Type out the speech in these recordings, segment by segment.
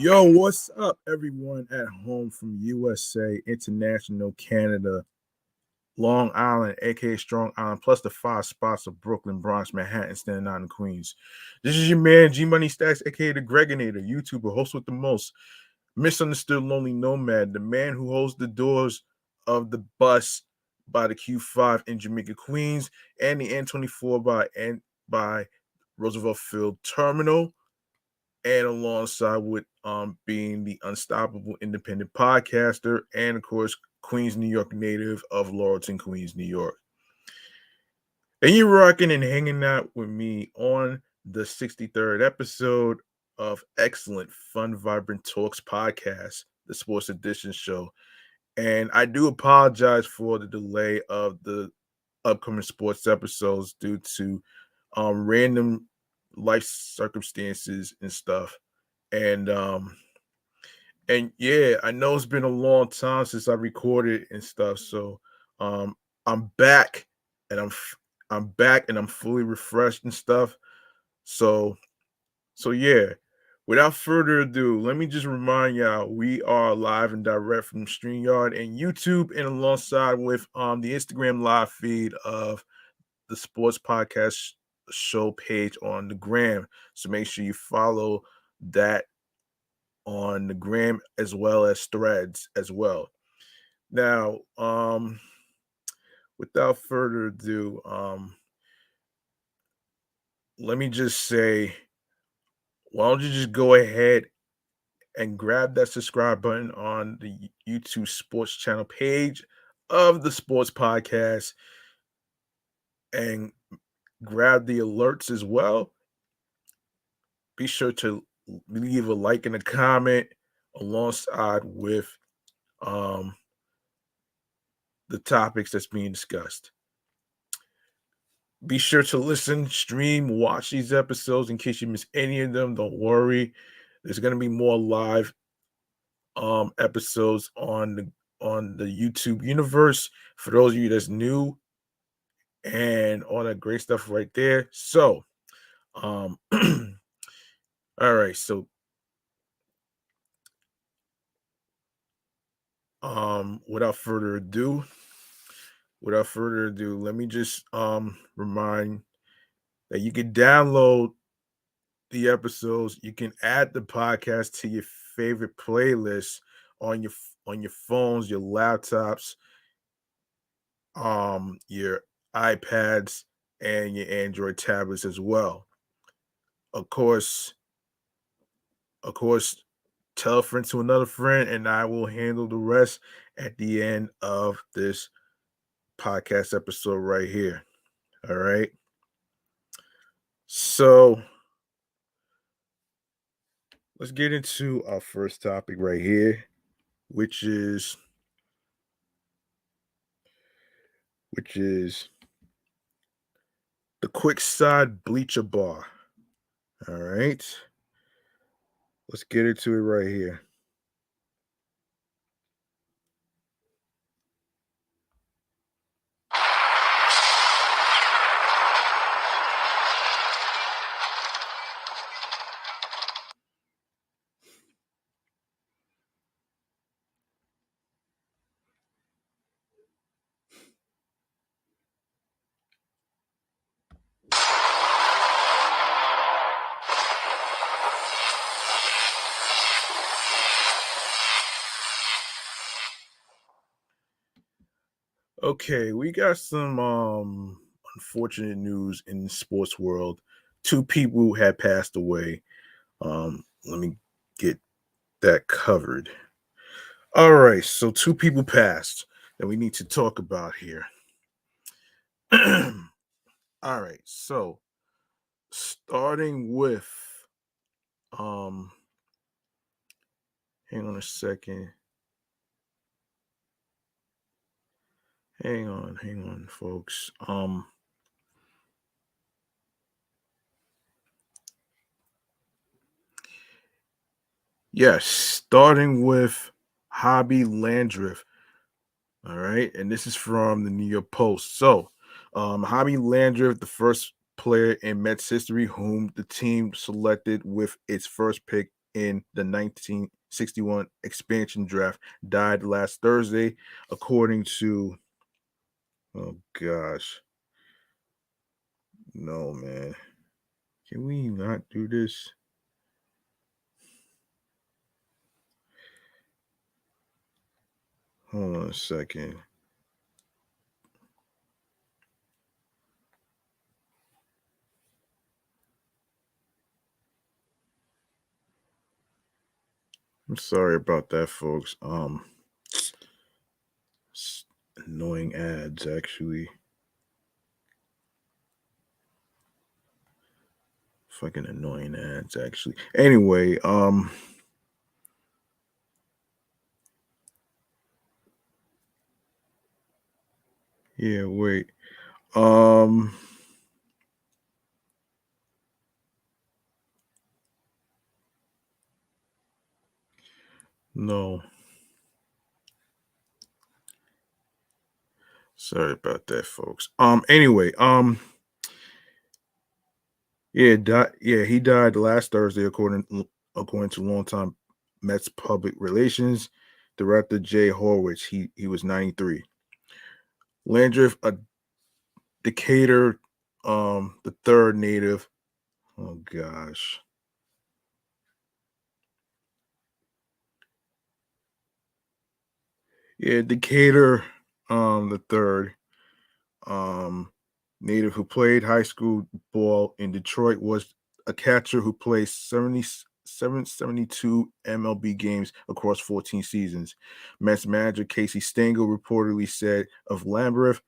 Yo, what's up, everyone at home from USA, International, Canada, Long Island, aka Strong Island, plus the five spots of Brooklyn, Bronx, Manhattan, Staten Island, and Queens. This is your man, G Money Stacks, aka the Greginator, YouTuber, host with the most, misunderstood lonely nomad, the man who holds the doors of the bus by the Q5 in Jamaica, Queens, and the N24 by Roosevelt Field Terminal, and alongside with being the unstoppable independent podcaster, and of course Queens, New York native of Laurelton, Queens, New York. And you're rocking and hanging out with me on the 63rd episode of Excellent Fun Vibrant Talks podcast, the Sports Edition show. And I do apologize for the delay of the upcoming sports episodes due to random life circumstances and stuff. And yeah, I know it's been a long time since I recorded and stuff. So um I'm back and I'm back and I'm fully refreshed and stuff. So yeah, without further ado, let me just remind y'all we are live and direct from StreamYard and YouTube, and alongside with the Instagram live feed of the Sports Podcast Show page on the gram. So make sure you follow that on the gram as well as threads as well. Now, without further ado, let me just say, why don't you just go ahead and grab that subscribe button on the YouTube Sports Channel page of the Sports Podcast and grab the alerts as well. Be sure to leave a like and a comment alongside with um, the topics that's being discussed. Be sure to listen, stream, watch these episodes in case you miss any of them. Don't worry. There's going to be more live episodes on the YouTube universe for those of you that's new and all that great stuff right there. So, um all right, so without further ado, let me just remind that you can download the episodes. You can add the podcast to your favorite playlists on your phones, your laptops, your iPads, and your Android tablets as well. Of course, of course, tell a friend to another friend, and I will handle the rest at the end of this podcast episode right here. All right. So let's get into our first topic right here, which is the Quick Side Bleacher Bar. All right. Let's get into it right here. Okay, we got some unfortunate news in the sports world. Two people had passed away. Let me get that covered. All right, so two people passed that we need to talk about here. All right, so starting with um hang on a second. Hang on, folks. Yes, starting with Hobby Landreth. All right, and this is from the New York Post. So, Hobby Landreth, the first player in Mets history whom the team selected with its first pick in the 1961 expansion draft, died last Thursday, according to, oh gosh, no, man. Can we not do this? Hold on a second. I'm sorry about that, folks. Annoying ads, actually. Fucking annoying ads, actually. Anyway, yeah, wait. No. Sorry about that, folks. Anyway, yeah, he died last Thursday, according to longtime Mets public relations director Jay Horwitz. He was 93. Landreth, a Decatur, the third native. Oh gosh. Yeah, Decatur, the third, um, native who played high school ball in Detroit, was a catcher who played 72 MLB games across 14 seasons. Mets manager Casey Stengel reportedly said of Landreth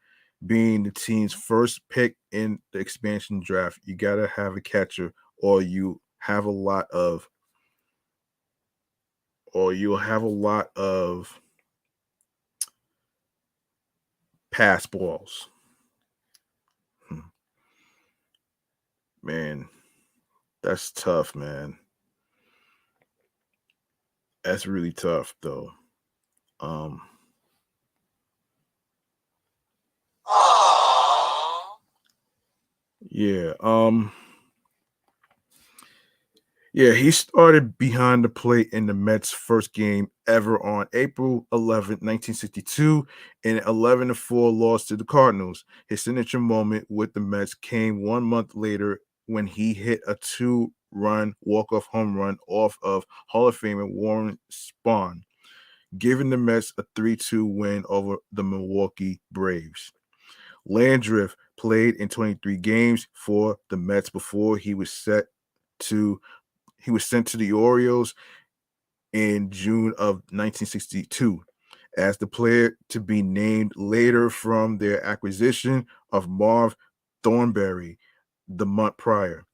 being the team's first pick in the expansion draft, you gotta have a catcher, or you have a lot of, or you'll have a lot of pass balls. Hmm. Man, that's tough, man. That's really tough, though. Um, yeah. Yeah, he started behind the plate in the Mets' first game ever on April 11th, 1962, in 11-4 loss to the Cardinals. His signature moment with the Mets came 1 month later when he hit a two-run walk-off home run off of Hall of Famer Warren Spahn, giving the Mets a 3-2 win over the Milwaukee Braves. Landreth played in 23 games for the Mets before to he was sent to the Orioles in June of 1962 as the player to be named later from their acquisition of Marv Thornberry the month prior.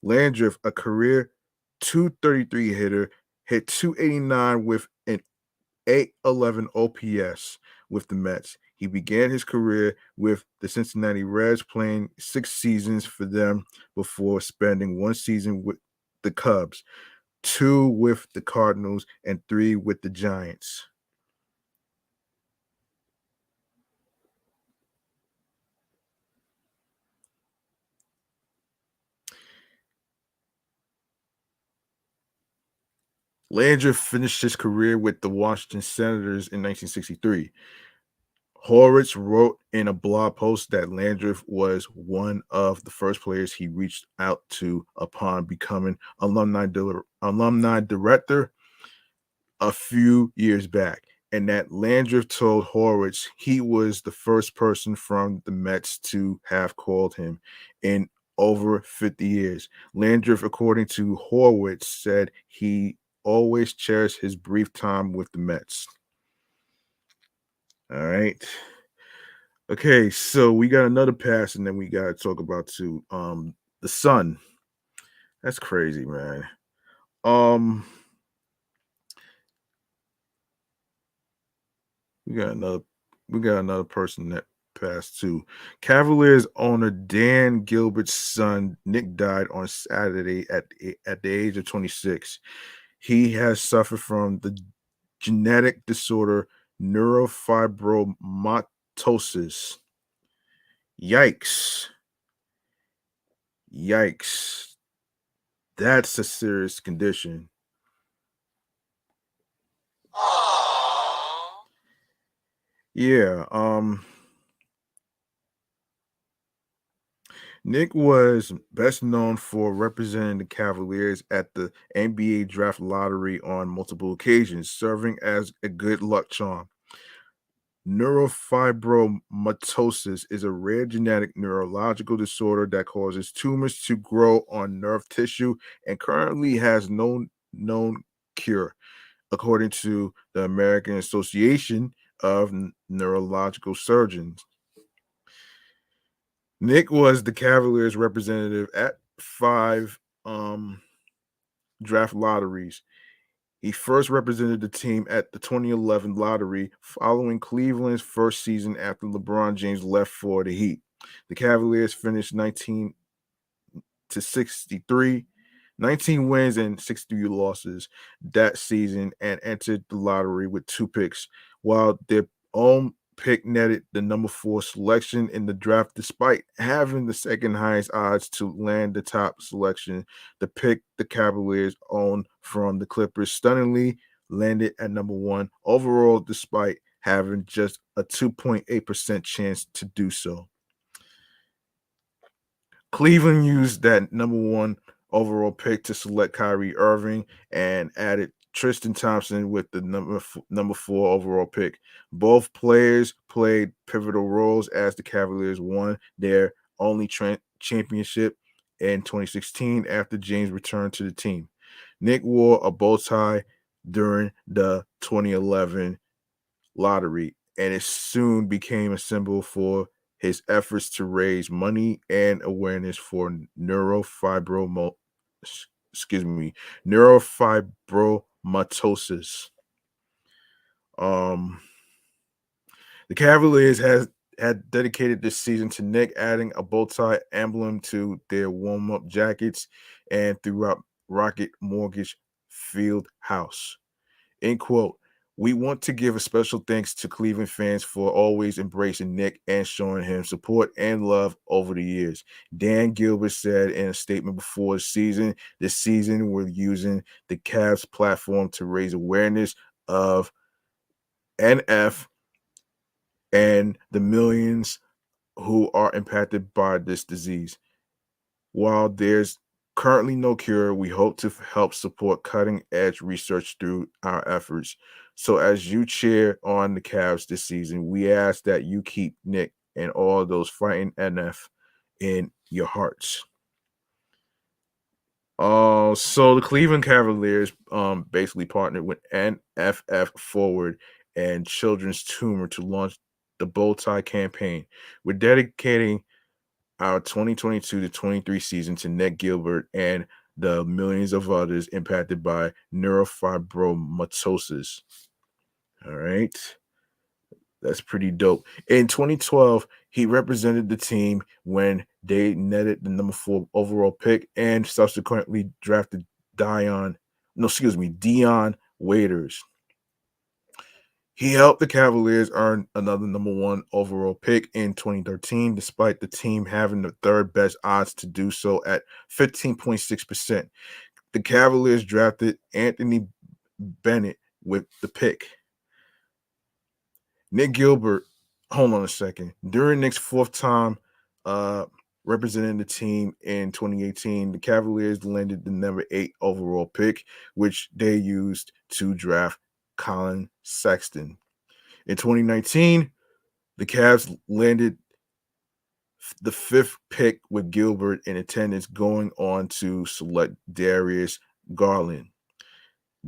Landreth, a career 233 hitter, hit 289 with an 811 OPS with the Mets. He began his career with the Cincinnati Reds, playing 6 seasons for them before spending 1 season with the Cubs, 2 with the Cardinals, and 3 with the Giants. Landreth finished his career with the Washington Senators in 1963. Horwitz wrote in a blog post that Landreth was one of the first players he reached out to upon becoming alumni director a few years back, and that Landreth told Horwitz he was the first person from the Mets to have called him in over 50 years. Landreth, according to Horwitz, said he always cherished his brief time with the Mets. All right. Okay, so we got another pass, and then we got to talk about the Sun. That's crazy, man. Um, we got another person that passed too. Cavaliers owner Dan Gilbert's son Nick died on Saturday at the age of 26. He has suffered from the genetic disorder neurofibromatosis. Yikes. Yikes. That's a serious condition. Yeah. Nick was best known for representing the Cavaliers at the NBA draft lottery on multiple occasions, serving as a good luck charm. Neurofibromatosis is a rare genetic neurological disorder that causes tumors to grow on nerve tissue and currently has no known cure, according to the American Association of Neurological Surgeons. Nick was the Cavaliers representative at five draft lotteries. He first represented the team at the 2011 lottery following Cleveland's first season after LeBron James left for the Heat. The Cavaliers finished 19 to 63, 19 wins and 63 losses that season and entered the lottery with two picks, while their own pick netted the number 4 selection in the draft despite having the second highest odds to land the top selection. The pick the Cavaliers owned from the Clippers stunningly landed at number 1 overall despite having just a 2.8% chance to do so. Cleveland used that number 1 overall pick to select Kyrie Irving and added Tristan Thompson with the number 4 overall pick. Both players played pivotal roles as the Cavaliers won their only championship in 2016 after James returned to the team. Nick wore a bow tie during the 2011 lottery, and it soon became a symbol for his efforts to raise money and awareness for excuse me, neurofibromatosis. Um, the Cavaliers had dedicated this season to Nick, adding a bow tie emblem to their warm-up jackets and throughout Rocket Mortgage Field House. End quote. We want to give a special thanks to Cleveland fans for always embracing Nick and showing him support and love over the years. Dan Gilbert said in a statement before the season, this season we're using the Cavs platform to raise awareness of NF and the millions who are impacted by this disease. While there's currently no cure, we hope to help support cutting edge research through our efforts. So, as you cheer on the Cavs this season, we ask that you keep Nick and all those fighting NF in your hearts. So the Cleveland Cavaliers basically partnered with NFF Forward and Children's Tumor to launch the Bow Tie campaign. We're dedicating our 2022 to 23 season to Nick Gilbert and the millions of others impacted by neurofibromatosis. All right. That's pretty dope. In 2012, he represented the team when they netted the number 4 overall pick and subsequently drafted Dion Waiters. He helped the Cavaliers earn another number 1 overall pick in 2013, despite the team having the third best odds to do so at 15.6%. The Cavaliers drafted Anthony Bennett with the pick. Nick Gilbert, hold on a second. During Nick's fourth time representing the team in 2018, the Cavaliers landed the number 8 overall pick, which they used to draft Colin Sexton. In 2019, the Cavs landed the 5th pick with Gilbert in attendance, going on to select Darius Garland.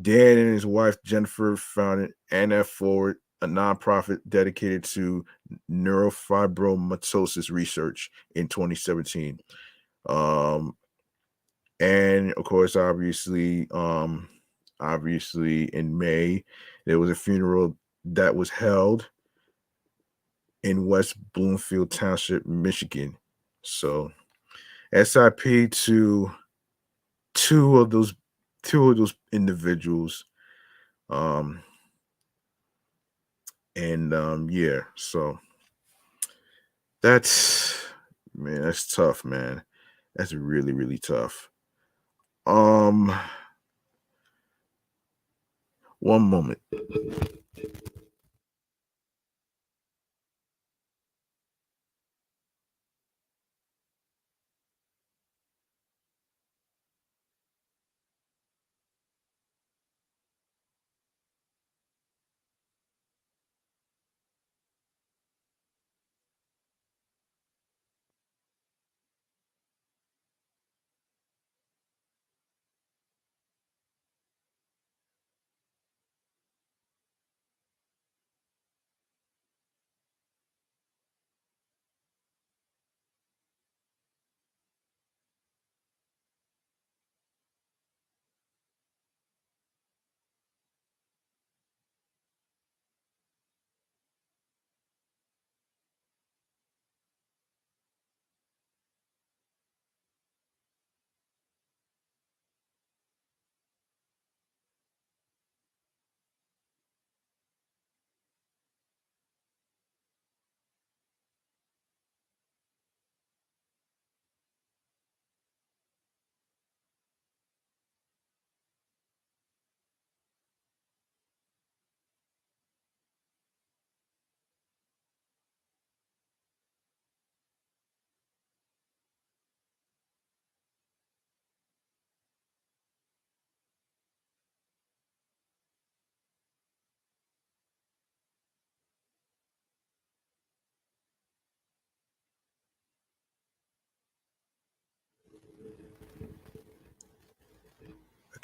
Dan and his wife Jennifer founded NF Forward, a nonprofit dedicated to neurofibromatosis research in 2017. And of course, obviously in May, there was a funeral that was held in West Bloomfield Township, Michigan. So SIP to two of those individuals. Yeah, so that's tough, man. That's really, really tough. One moment.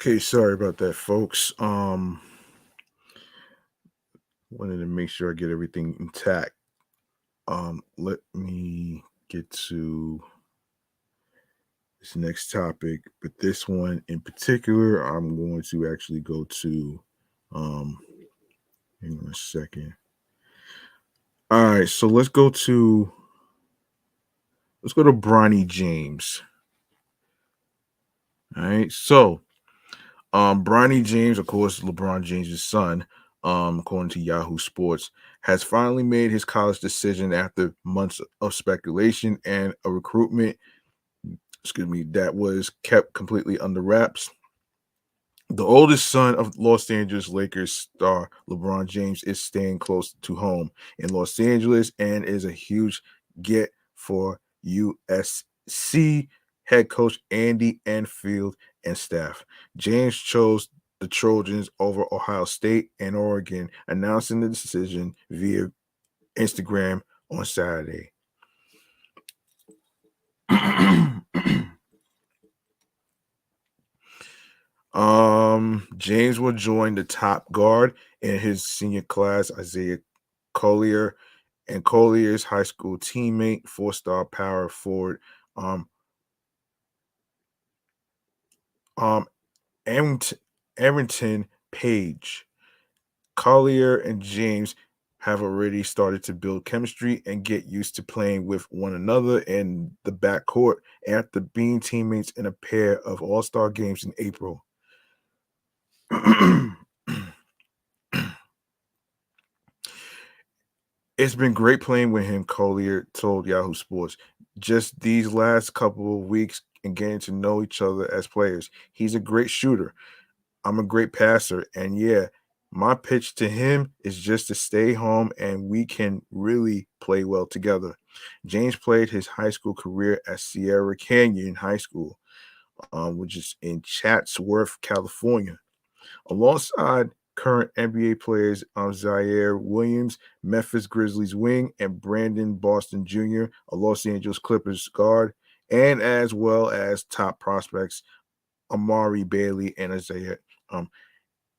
Okay, sorry about that, folks. Wanted to make sure I get everything intact. Let me get to this next topic, but this one in particular, I'm going to actually go to hang on a second. All right, so let's go to Bronny James. All right, so Bronny James, of course, LeBron James' son, according to Yahoo Sports, has finally made his college decision after months of speculation and a recruitment, that was kept completely under wraps. The oldest son of Los Angeles Lakers star LeBron James is staying close to home in Los Angeles and is a huge get for USC head coach Andy Enfield and staff. James chose the Trojans over Ohio State and Oregon, announcing the decision via Instagram on Saturday. James will join the top guard in his senior class, Isaiah Collier, and Collier's high school teammate, four-star power forward, um, um, Arrington Page. Collier and James have already started to build chemistry and get used to playing with one another in the backcourt after being teammates in a pair of All-Star games in April. It's been great playing with him, Collier told Yahoo Sports. Just these last couple of weeks and getting to know each other as players. He's a great shooter. I'm a great passer. And yeah, my pitch to him is just to stay home and we can really play well together. James played his high school career at Sierra Canyon High School, which is in Chatsworth, California, alongside current NBA players Zaire Williams, Memphis Grizzlies wing, and Brandon Boston Jr., a Los Angeles Clippers guard, and as well as top prospects Amari Bailey and Isaiah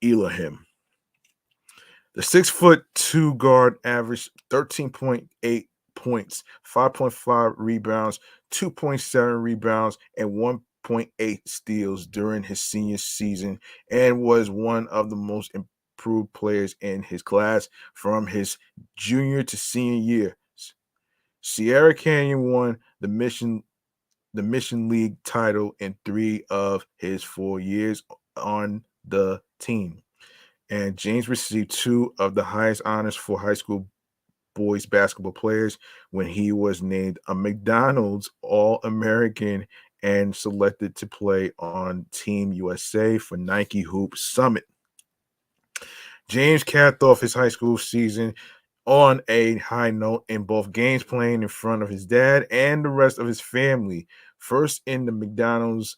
Elohim. The 6'2" guard averaged 13.8 points, 5.5 rebounds, 2.7 rebounds, and 1.8 steals during his senior season, and was one of the most improved players in his class from his junior to senior year. Sierra Canyon won the Mission League title in 3 of his 4 years on the team. And James received 2 of the highest honors for high school boys basketball players when he was named a McDonald's All-American and selected to play on Team USA for Nike Hoop Summit. James capped off his high school season on a high note in both games, playing in front of his dad and the rest of his family. First in the McDonald's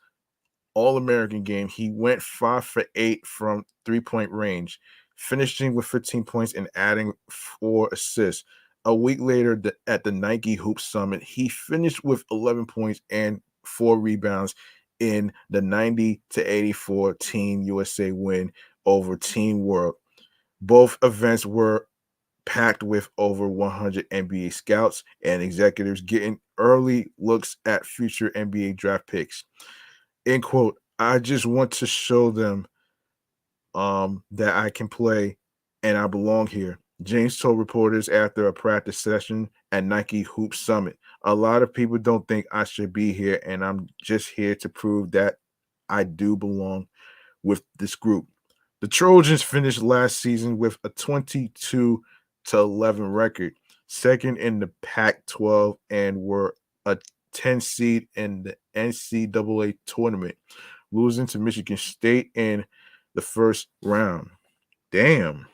All-American game, he went 5 for 8 from three-point range, finishing with 15 points and adding 4 assists. A week later, at the Nike Hoop Summit, he finished with 11 points and 4 rebounds in the 90-84 Team USA win over Team World. Both events were packed with over 100 NBA scouts and executives getting early looks at future NBA draft picks. End quote. I just want to show them that I can play and I belong here. James told reporters after a practice session at Nike Hoop Summit. A lot of people don't think I should be here, and I'm just here to prove that I do belong with this group. The Trojans finished last season with a 22-11 record, second in the Pac-12, and were a 10 seed in the NCAA tournament, losing to Michigan State in the first round. Damn.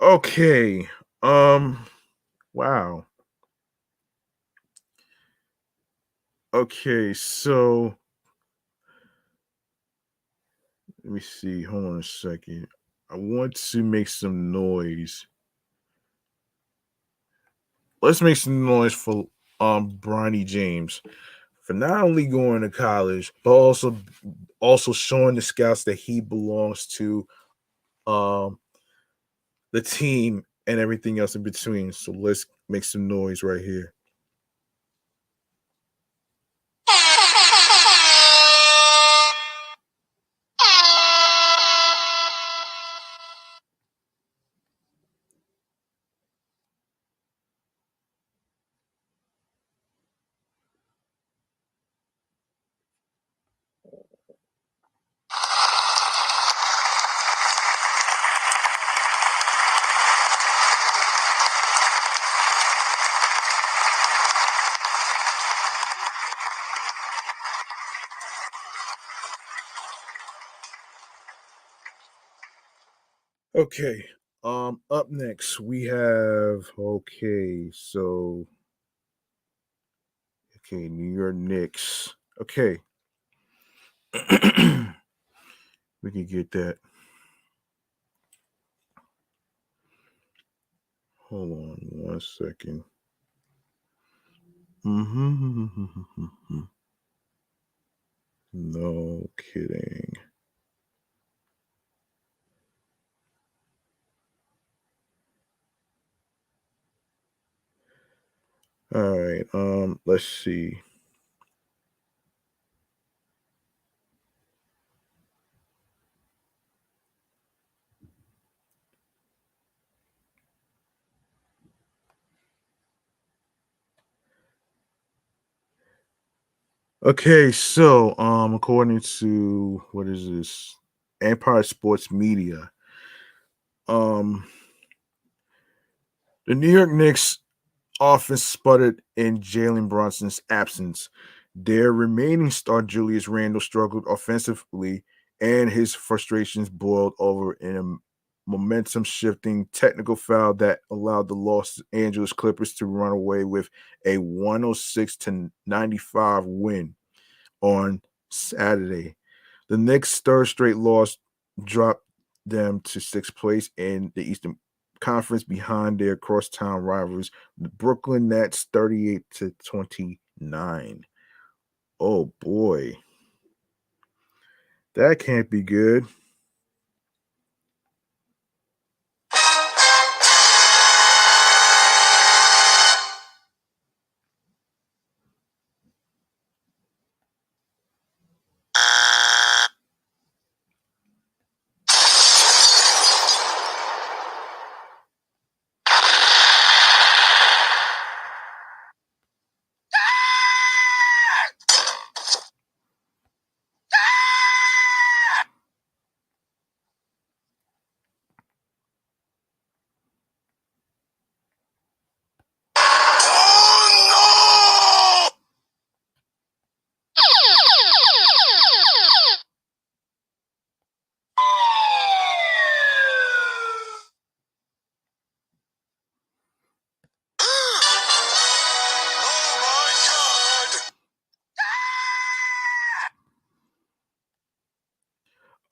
Okay. Wow. Okay, so let me see. Hold on a second. I want to make some noise. Let's make some noise for Bronny James for not only going to college, but also showing the scouts that he belongs to um the team and everything else in between. So let's make some noise right here. Okay. Up next we have New York Knicks. Okay. We can get that. Hold on 1 second. No kidding. All right. Let's see. Okay, so according to what is this? Empire Sports Media. Um the New York Knicks offense sputtered in Jalen Brunson's absence. Their remaining star Julius Randle struggled offensively, and his frustrations boiled over in a momentum shifting technical foul that allowed the Los Angeles Clippers to run away with a 106-95 win on Saturday. The Knicks' third straight loss dropped them to sixth place in the Eastern Conference behind their crosstown rivals, the Brooklyn Nets, 38-29. Oh boy, that can't be good.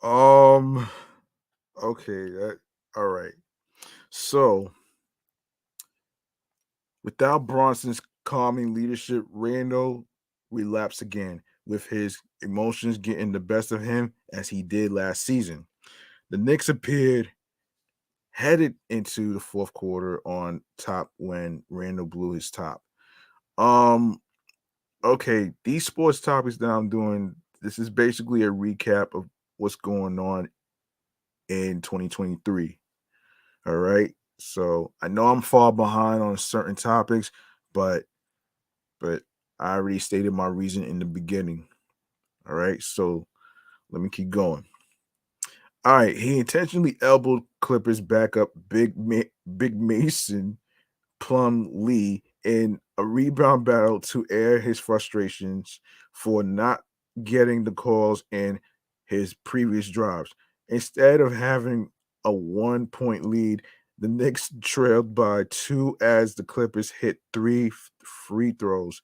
Um. Okay. That. All right. So, without Bronson's calming leadership, Randall relapsed again, with his emotions getting the best of him as he did last season. The Knicks appeared headed into the fourth quarter on top when Randall blew his top. Um. Okay. These sports topics that I'm doing. This is basically a recap of what's going on in 2023. All right. So I know I'm far behind on certain topics, but I already stated my reason in the beginning. All right. So let me keep going. All right. He intentionally elbowed Clippers backup Big Mason Plum Lee in a rebound battle to air his frustrations for not getting the calls in his previous drives. Instead of having a 1 point lead, the Knicks trailed by two as the Clippers hit three free throws,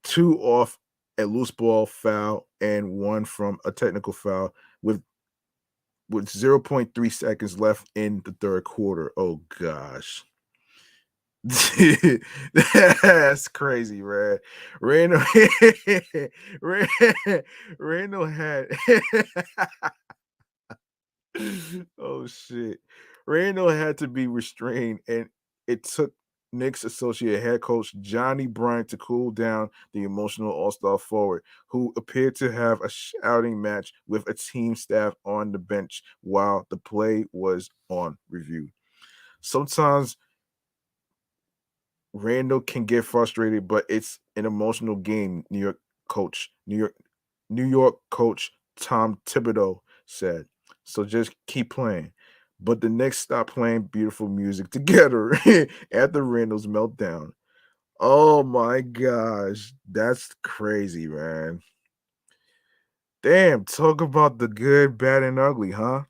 two off a loose ball foul and one from a technical foul with 0.3 seconds left in the third quarter. Oh gosh. That's crazy, man. Randall, Ran- Randall had oh shit. Randall had to be restrained, and it took Knicks associate head coach Johnny Bryant to cool down the emotional all-star forward, who appeared to have a shouting match with a team staff on the bench while the play was on review. Sometimes Randall can get frustrated, but it's an emotional game, New York coach Tom Thibodeau said. So just keep playing. But the Knicks stopped playing beautiful music together after Randall's meltdown. Oh my gosh. That's crazy, man. Damn, talk about the good, bad, and ugly, huh?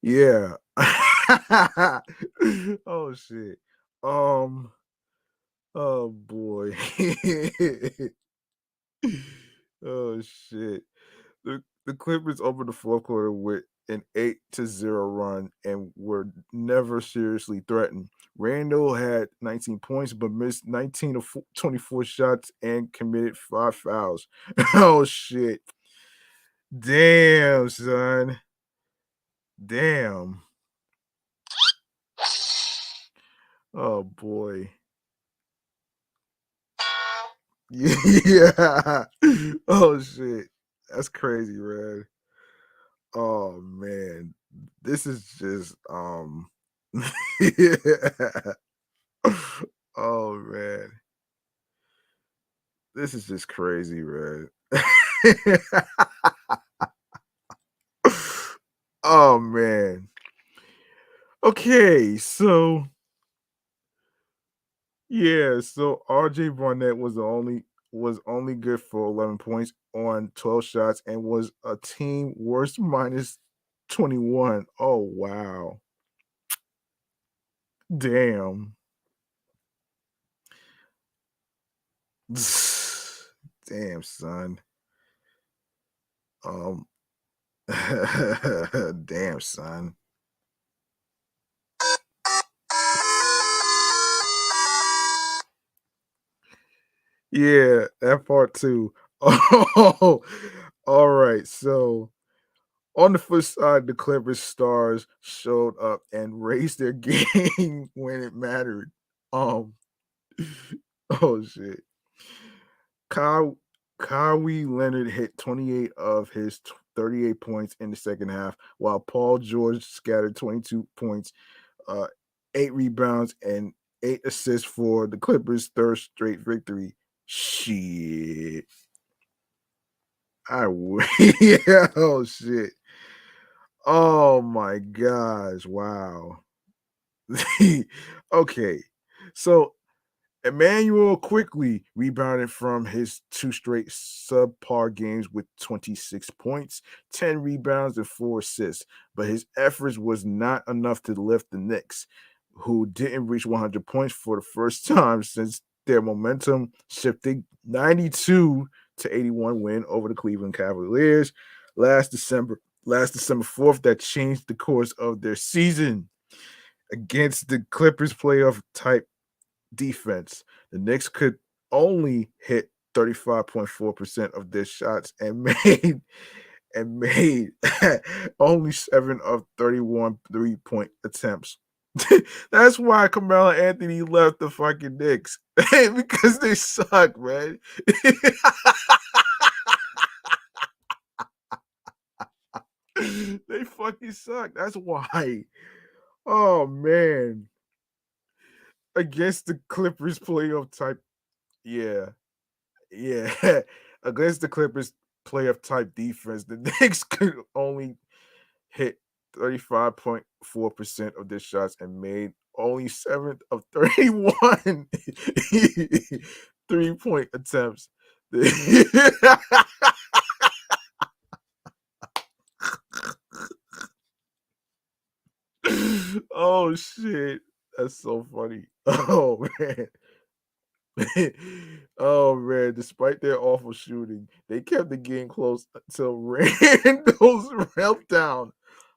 Yeah. Oh shit. Um oh boy. Oh shit. The Clippers opened the fourth quarter with an 8-0 run and were never seriously threatened. Randall had 19 points but missed 19 of 24 shots and committed 5 fouls. Oh shit. Damn, son. Damn. Oh boy. Yeah. Oh shit. That's crazy, man. Oh man. This is just yeah. Oh man. This is just crazy, man. Oh man. Okay, so yeah, so RJ Barnett was only good for 11 points on 12 shots and was a team worst minus 21. Oh wow. Damn. Damn, son. Um damn, son. Yeah, that part too. Oh, all right. So on the flip side, the Clippers stars showed up and raised their game when it mattered. Um, oh shit. Kyle, Kawhi Leonard hit 28 of his 38 points in the second half, while Paul George scattered 22 points, uh, 8 rebounds, and 8 assists for the Clippers' third straight victory. Shit. Yeah, oh shit. Oh my gosh. Wow. Okay. So Emmanuel quickly rebounded from his two straight subpar games with 26 points, 10 rebounds, and 4 assists. But his efforts was not enough to lift the Knicks, who didn't reach 100 points for the first time since their momentum shifted 92 to 81 win over the Cleveland Cavaliers last December. Last December 4th, that changed the course of their season against the Clippers playoff type defense. The Knicks could only hit 35.4% of their shots and made only 7 of 31 three-point attempts. That's why Carmelo Anthony left the fucking Knicks. Because they suck, man. They fucking suck. That's why. Oh man. Against the Clippers playoff type. Yeah. Yeah, against the Clippers playoff type defense, the Knicks could only hit 35.4% of their shots and made only 7 of 31 three-point attempts. Oh shit. That's so funny. Oh man. Oh man, despite their awful shooting, they kept the game close until Randall's meltdown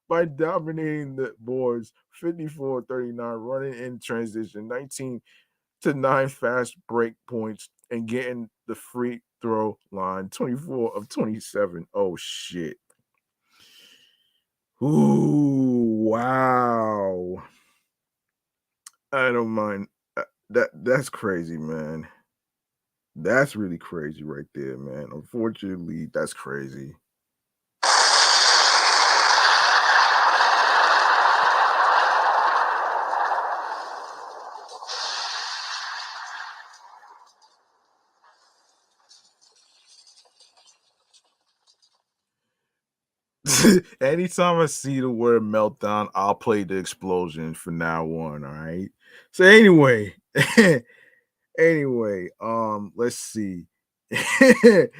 by dominating the boards 54-39, running in transition, 19 to 9 fast break points, and getting the free throw line 24 of 27. Oh shit. Ooh, wow. I don't mind. That's crazy, man. That's really crazy right there, man. Unfortunately, that's crazy. Anytime I see the word meltdown, I'll play the explosion from now on. All right. So anyway, let's see. The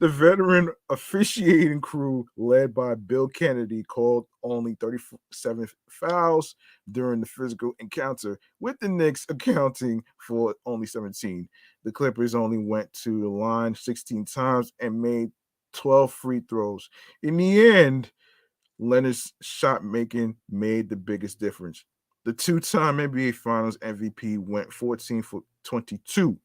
veteran officiating crew, led by Bill Kennedy, called only 37 fouls during the physical encounter, with the Knicks accounting for only 17. The Clippers only went to the line 16 times and made 12 free throws. In the end, Leonard's shot making made the biggest difference. The two-time NBA Finals MVP went 14 for 22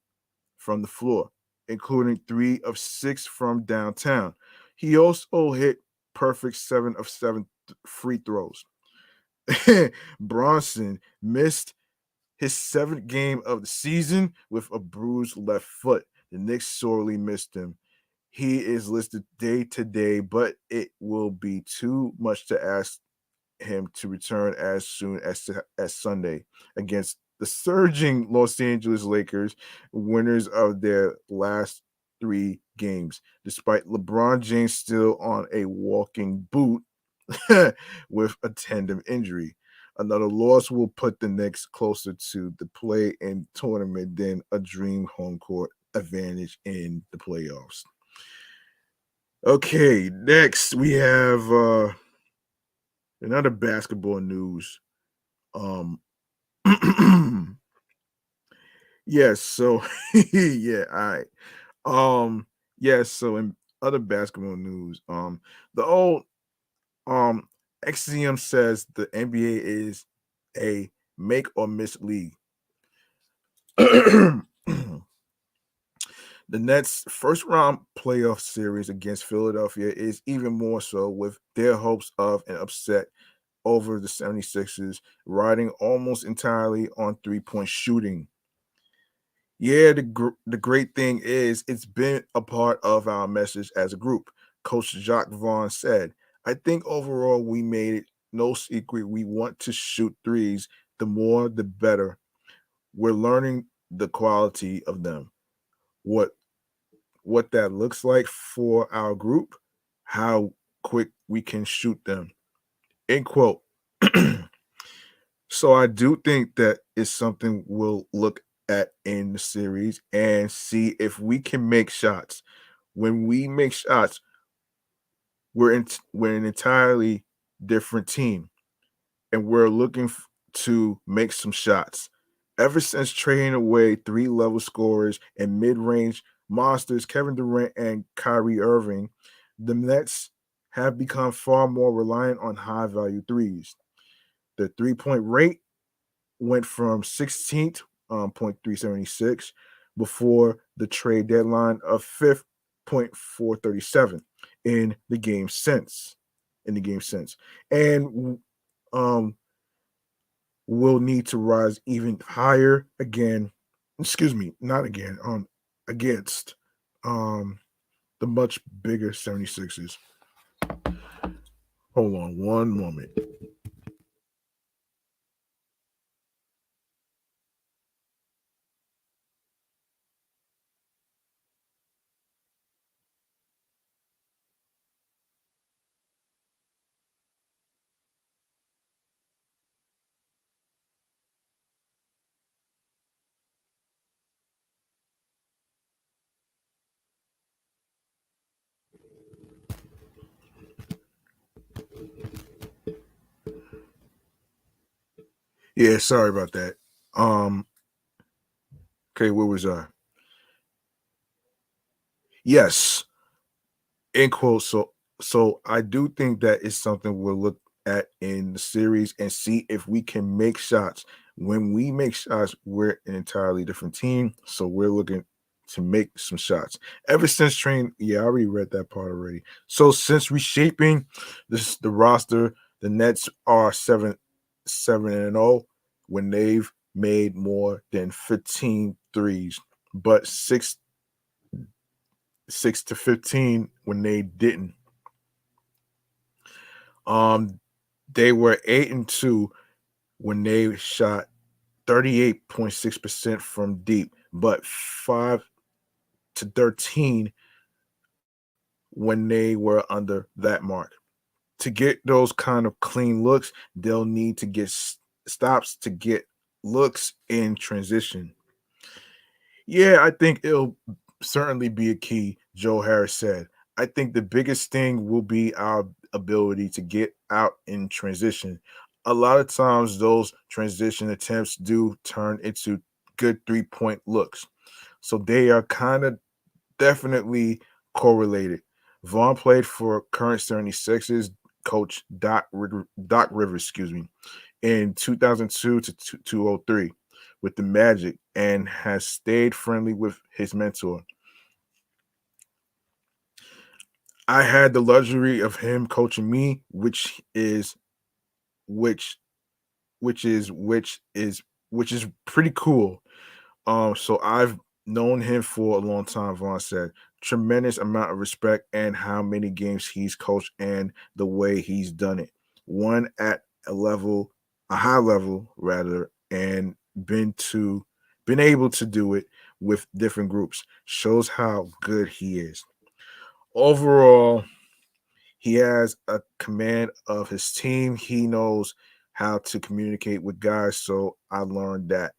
from the floor, including 3 of 6 from downtown. He also hit perfect 7 of 7 free throws. Bronson missed his 7th game of the season with a bruised left foot. The Knicks sorely missed him. He is listed day to day, but it will be too much to ask him to return as soon as Sunday against the surging Los Angeles Lakers, winners of their last 3 games, despite LeBron James still on a walking boot with a tendon injury. Another loss will put the Knicks closer to the play-in tournament than a dream home court advantage in the playoffs. Okay, next we have another basketball news. Um yes, so yeah, all right. Yes, so in other basketball news, the old um XCM says the NBA is a make or miss league. The Nets' first round playoff series against Philadelphia is even more so, with their hopes of an upset over the 76ers riding almost entirely on 3-point shooting. Yeah, the great thing is it's been a part of our message as a group. Coach Jacques Vaughn said, I think overall we made it no secret we want to shoot threes. The more, the better. We're learning the quality of them. What what that looks like for our group, how quick we can shoot them. End quote. So I do think that is something we'll look at in the series and see if we can make shots. When we make shots, we're an entirely different team, and we're looking to make some shots. Ever since trading away 3 level scorers and mid-range monsters Kevin Durant and Kyrie Irving, the Nets have become far more reliant on high-value threes. The three-point rate went from 16th, 0.376 before the trade deadline of 5th, 0.437 in the game since. And um, will need to rise even higher again. Excuse me, not again, against the much bigger 76ers. Hold on one moment. Yeah, sorry about that. Um, okay, where was I? Yes, end quote. So I do think that is something we'll look at in the series and see if we can make shots. When we make shots, we're an entirely different team. So we're looking to make some shots. Ever since training, yeah, I already read that part already. So since reshaping the roster, the Nets are 7-7-0 when they've made more than 15 threes, but 6 to 15 when they didn't. Um, they were 8-2 when they shot 38.6% from deep, but 5 to 13 when they were under that mark. To get those kind of clean looks, they'll need to get stops to get looks in transition. Yeah, I think it'll certainly be a key, Joe Harris said. I think the biggest thing will be our ability to get out in transition. A lot of times, those transition attempts do turn into good 3-point looks. So they are kind of definitely correlated. Vaughn played for current 76ers coach Doc Rivers, excuse me, in 2002 to 2003 with the Magic and has stayed friendly with his mentor. I had the luxury of him coaching me, which which is pretty cool. So I've known him for a long time, Vaughn said. Tremendous amount of respect and how many games he's coached and the way he's done it. One at a high level rather, and been able to do it with different groups. Shows how good he is. Overall, he has a command of his team. He knows how to communicate with guys. So I learned that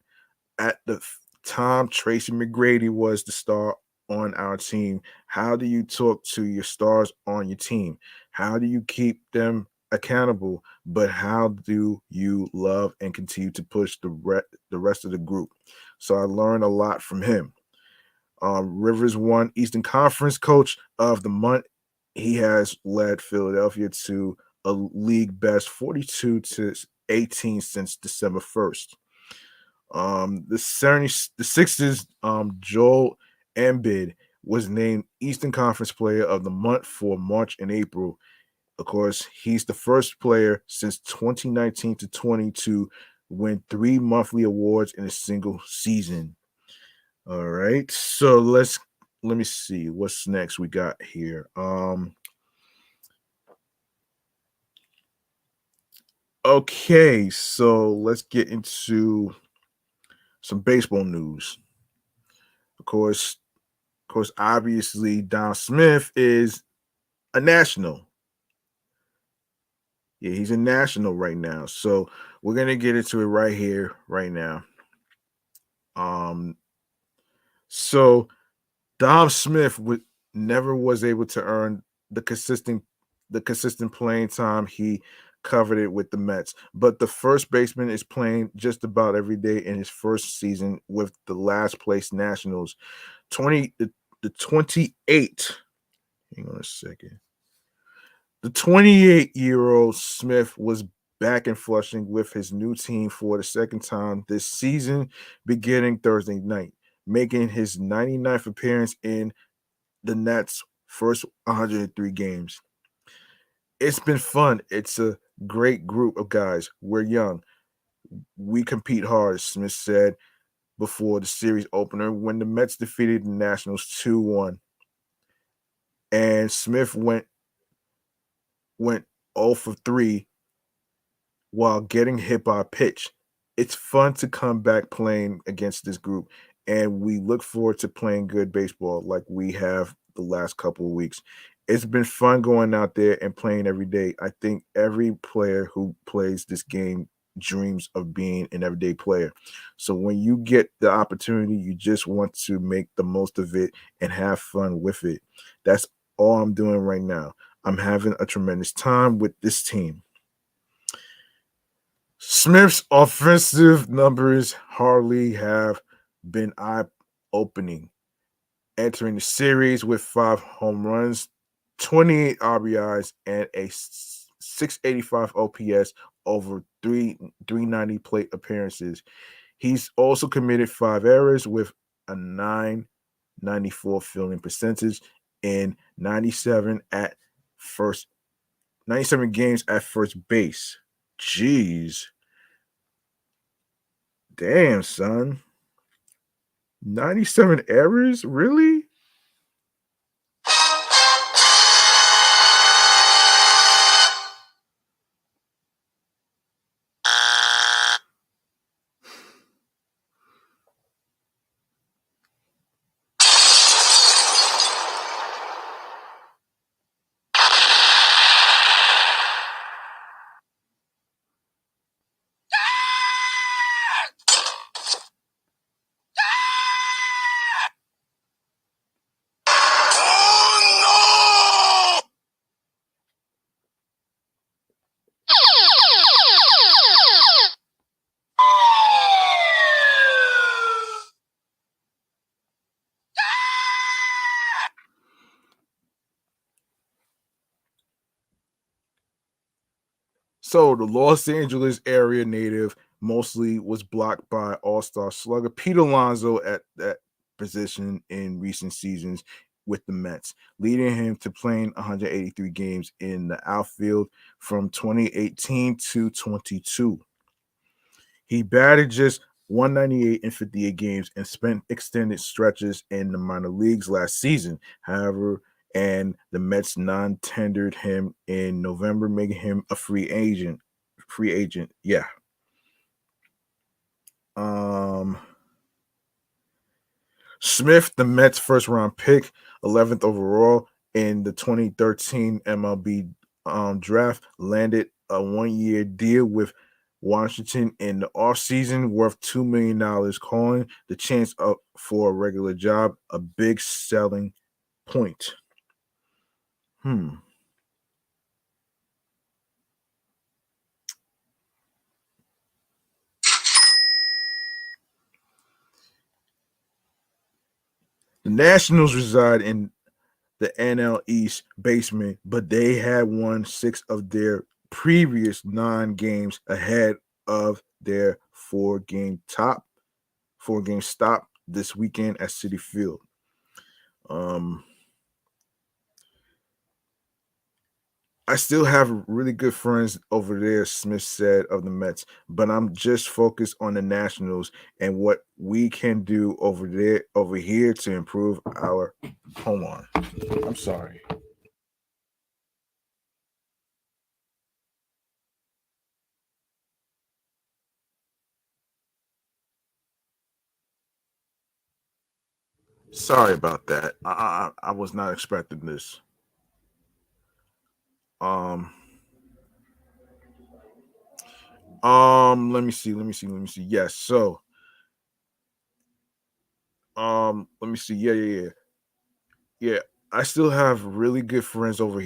at the time Tracy McGrady was the star on our team. How do you talk to your stars on your team? How do you keep them accountable? But how do you love and continue to push the rest of the group? So I learned a lot from him. Rivers won Eastern Conference Coach of the Month. He has led Philadelphia to a league best 42-18 since December 1st. The Sixers, Joel Embiid was named Eastern Conference Player of the Month for March and April. Of course, he's the first player since 2019 to 20 to win 3 monthly awards in a single season. All right, so let me see what's next we got here. Okay, so let's get into some baseball news. Of course, obviously, Don Smith is a national. Yeah, he's a national right now. So we're gonna get into it right here, right now. Um, so Dom Smith would never was able to earn the consistent playing time he covered it with the Mets. But the first baseman is playing just about every day in his first season with the last place Nationals. 20 the 28. Hang on a second. The 28-year-old Smith was back in Flushing with his new team for the second time this season, beginning Thursday night, making his 99th appearance in the Nets' first 103 games. It's been fun. It's a great group of guys. We're young. We compete hard, Smith said before the series opener when the Mets defeated the Nationals 2-1. And Smith went 0 for 3 while getting hit by a pitch. It's fun to come back playing against this group, and we look forward to playing good baseball like we have the last couple of weeks. It's been fun going out there and playing every day. I think every player who plays this game dreams of being an everyday player. So when you get the opportunity, you just want to make the most of it and have fun with it. That's all I'm doing right now. I'm having a tremendous time with this team. Smith's offensive numbers hardly have been eye-opening. Entering the series with 5 home runs, 28 RBIs, and a 685 OPS over 390 plate appearances. He's also committed 5 errors with a 994 fielding percentage in 97 games at first base. Jeez. Damn, son. 97 errors? Really? So the Los Angeles area native mostly was blocked by all-star slugger Pete Alonso at that position in recent seasons with the Mets, leading him to playing 183 games in the outfield from 2018 to 22. He batted just 198 in 58 games and spent extended stretches in the minor leagues last season. However, and the Mets non-tendered him in November, making him a free agent. Yeah. Um Smith, the Mets first round pick, 11th overall in the 2013 MLB draft, landed a 1 year deal with Washington in the offseason worth $2 million, calling the chance up for a regular job a big selling point. Hmm. The Nationals reside in the NL East basement, but they had won 6 of their previous 9 games ahead of their 4-game stop this weekend at Citi Field. Um, I still have really good friends over there, Smith said of the Mets, but I'm just focused on the Nationals and what we can do over here to improve our. Hold on. I'm sorry. Sorry about that. I was not expecting this. Um let me see. Yes, so let me see. Yeah. I still have really good friends over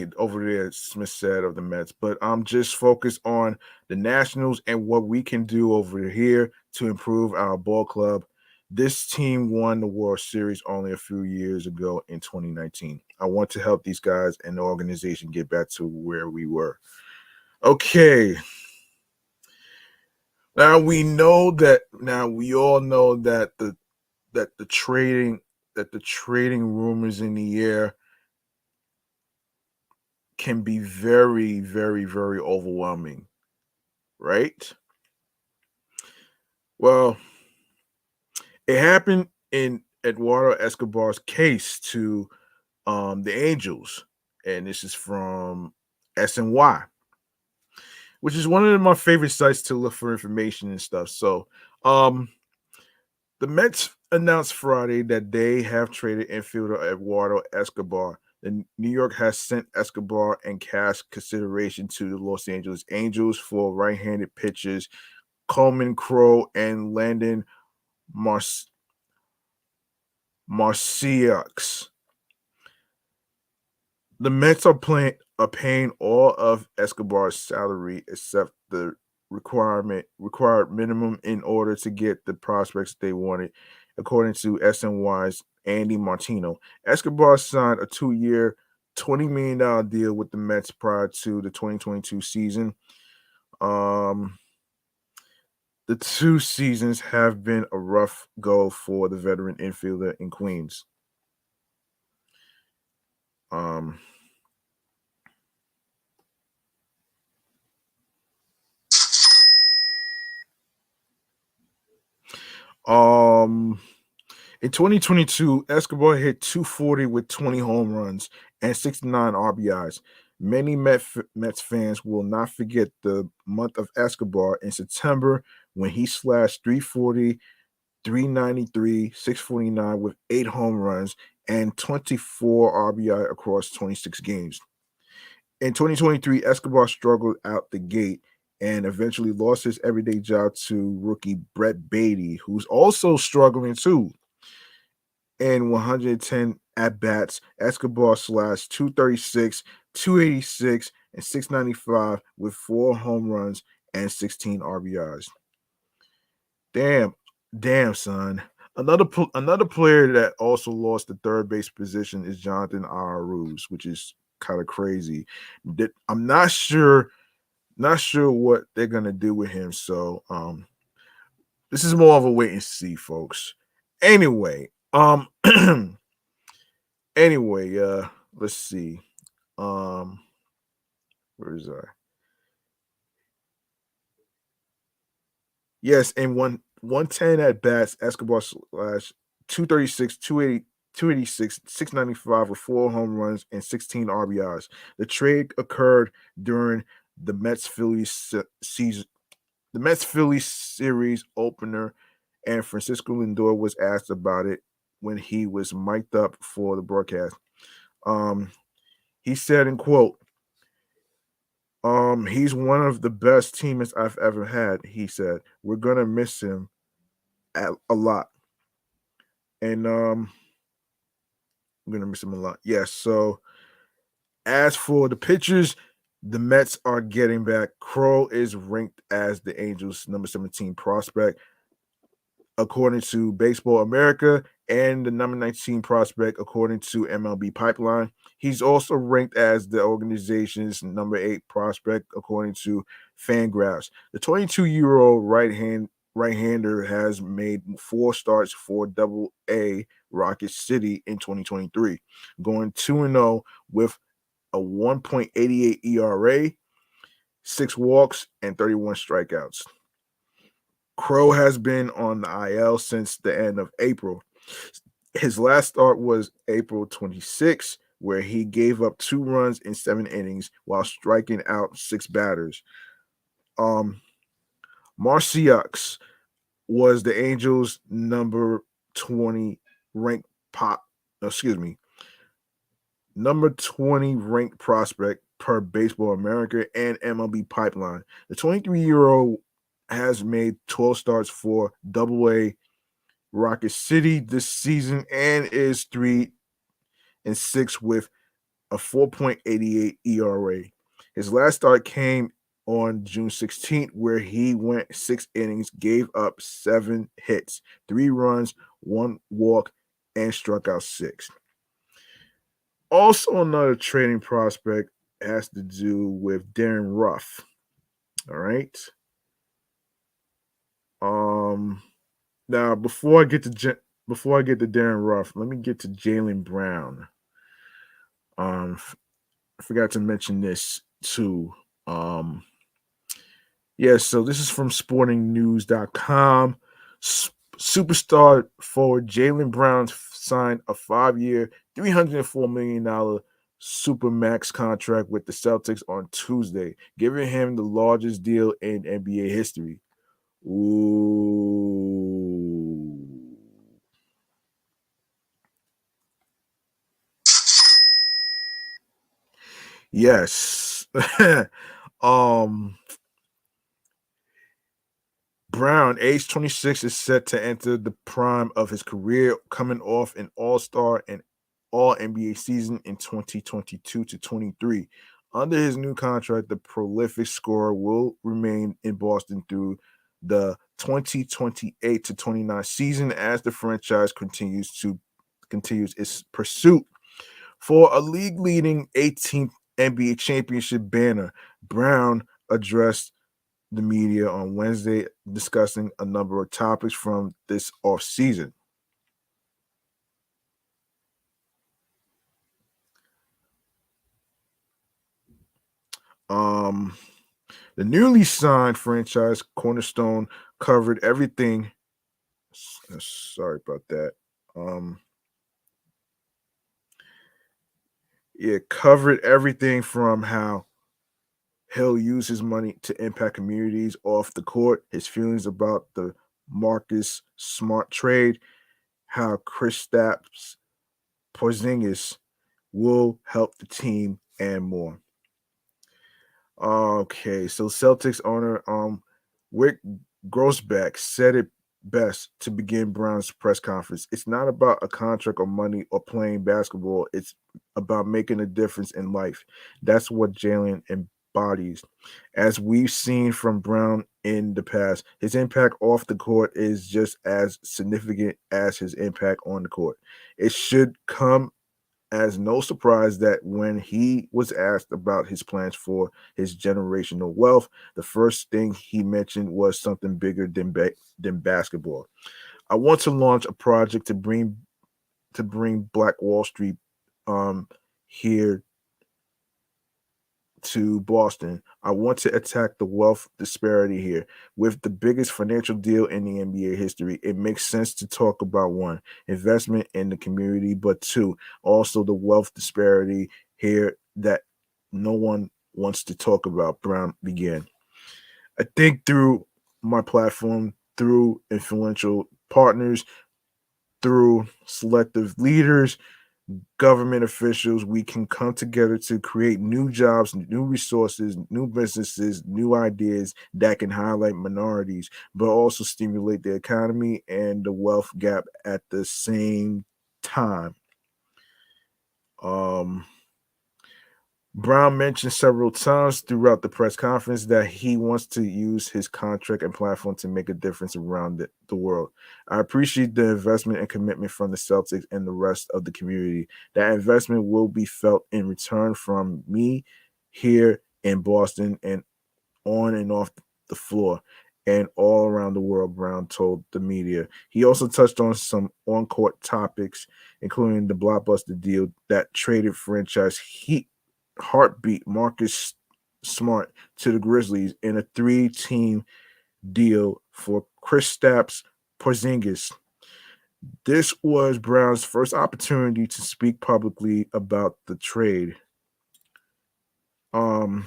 there, Smith said of the Mets, but I'm just focused on the Nationals and what we can do over here to improve our ball club. This team won the World Series only a few years ago in 2019. I want to help these guys and the organization get back to where we were. Okay. Now we all know that the trading rumors in the air can be very, very, very overwhelming, right? Well, it happened in Eduardo Escobar's case to the Angels, and this is from SNY, which is one of my favorite sites to look for information and stuff. So, um, the Mets announced Friday that they have traded infielder Eduardo Escobar. And New York has sent Escobar and cash consideration to the Los Angeles Angels for right-handed pitchers Coleman Crow and Landon Mar- Marciaux. The Mets are paying all of Escobar's salary except the required minimum in order to get the prospects they wanted, according to SNY's Andy Martino. Escobar signed a 2-year, $20 million deal with the Mets prior to the 2022 season. The 2 seasons have been a rough go for the veteran infielder in Queens. In 2022, Escobar hit 240 with 20 home runs and 69 RBIs. Many Mets fans will not forget the month of Escobar in September when he slashed 340, 393, 649 with 8 home runs and 24 RBI across 26 games. In 2023, Escobar struggled out the gate and eventually lost his everyday job to rookie Brett Beatty, who's also struggling too. In 110 at bats, Escobar slashed 236, 286, and 695 with 4 home runs and 16 RBIs. Damn, son. Another player that also lost the third base position is Jonathan Arauz, which is kind of crazy. I'm not sure what they're gonna do with him. So this is more of a wait and see, folks. Anyway, let's see. Where is I? Yes, in 110 at bats, Escobar slash 236, 280, 286, 695 with 4 home runs and 16 RBIs. The trade occurred during the Mets Phillies season, the Mets Phillies series opener, and Francisco Lindor was asked about it when he was mic'd up for the broadcast. He said, in quote, he's one of the best teammates I've ever had. He said, we're gonna miss him a lot. And I'm gonna miss him a lot. Yes. So as for the pitchers, the Mets are getting back. Crow is ranked as the Angels' number 17 prospect, according to Baseball America, and the number 19 prospect, according to MLB Pipeline. He's also ranked as the organization's number 8 prospect, according to Fangraphs. The 22-year-old right-hander has made 4 starts for Double-A Rocket City in 2023, going 2-0 with a 1.88 ERA, 6 walks, and 31 strikeouts. Crow has been on the IL since the end of April. His last start was April 26, where he gave up 2 runs in 7 innings while striking out 6 batters. Marciux was the Angels' number 20 ranked number 20 ranked prospect per Baseball America and MLB Pipeline. The 23-year-old has made 12 starts for Double-A Rocket City this season and is 3-6 with a 4.88 ERA. His last start came on June 16th, where he went 6 innings, gave up 7 hits, 3 runs, 1 walk, and struck out 6. Also, another trading prospect has to do with Darren Ruff. All right. Now before I get to Darren Ruff, let me get to Jaylen Brown. I forgot to mention this too. So this is from sportingnews.com. Superstar forward Jaylen Brown signed a 5-year, $304 million Supermax contract with the Celtics on Tuesday, giving him the largest deal in NBA history. Ooh. Yes. Brown, age 26, is set to enter the prime of his career, coming off an All-Star and All-NBA season in 2022 to 23. Under his new contract, the prolific scorer will remain in Boston through the 2028 to 29 season as the franchise continues its pursuit for a league-leading 18th NBA championship banner. Brown addressed the media on Wednesday discussing a number of topics from this offseason. Um, the newly signed franchise cornerstone covered everything. Sorry about that. Um, it covered everything from how he'll use his money to impact communities off the court, his feelings about the Marcus Smart trade, how Kristaps Porzingis will help the team, and more. Okay, so Celtics owner Rick Grossbeck said it best to begin Brown's press conference. It's not about a contract or money or playing basketball. It's about making a difference in life. That's what Jalen embodies. As we've seen from Brown in the past, his impact off the court is just as significant as his impact on the court. It should come as no surprise that when he was asked about his plans for his generational wealth, the first thing he mentioned was something bigger than basketball. I want to launch a project to bring Black Wall Street um, here to Boston. I want to attack the wealth disparity here. With the biggest financial deal in the NBA history, it makes sense to talk about one, investment in the community, but two, also the wealth disparity here that no one wants to talk about. Brown began. I think through my platform, through influential partners, through selective leaders, government officials, we can come together to create new jobs, new resources, new businesses, new ideas that can highlight minorities, but also stimulate the economy and the wealth gap at the same time. Um, Brown mentioned several times throughout the press conference that he wants to use his contract and platform to make a difference around the world. I appreciate the investment and commitment from the Celtics and the rest of the community. That investment will be felt in return from me here in Boston and on and off the floor and all around the world, Brown told the media. He also touched on some on court topics, including the blockbuster deal that traded franchise heartbeat Marcus Smart to the Grizzlies in a three-team deal for Kristaps Porzingis. This was Brown's first opportunity to speak publicly about the trade. Um,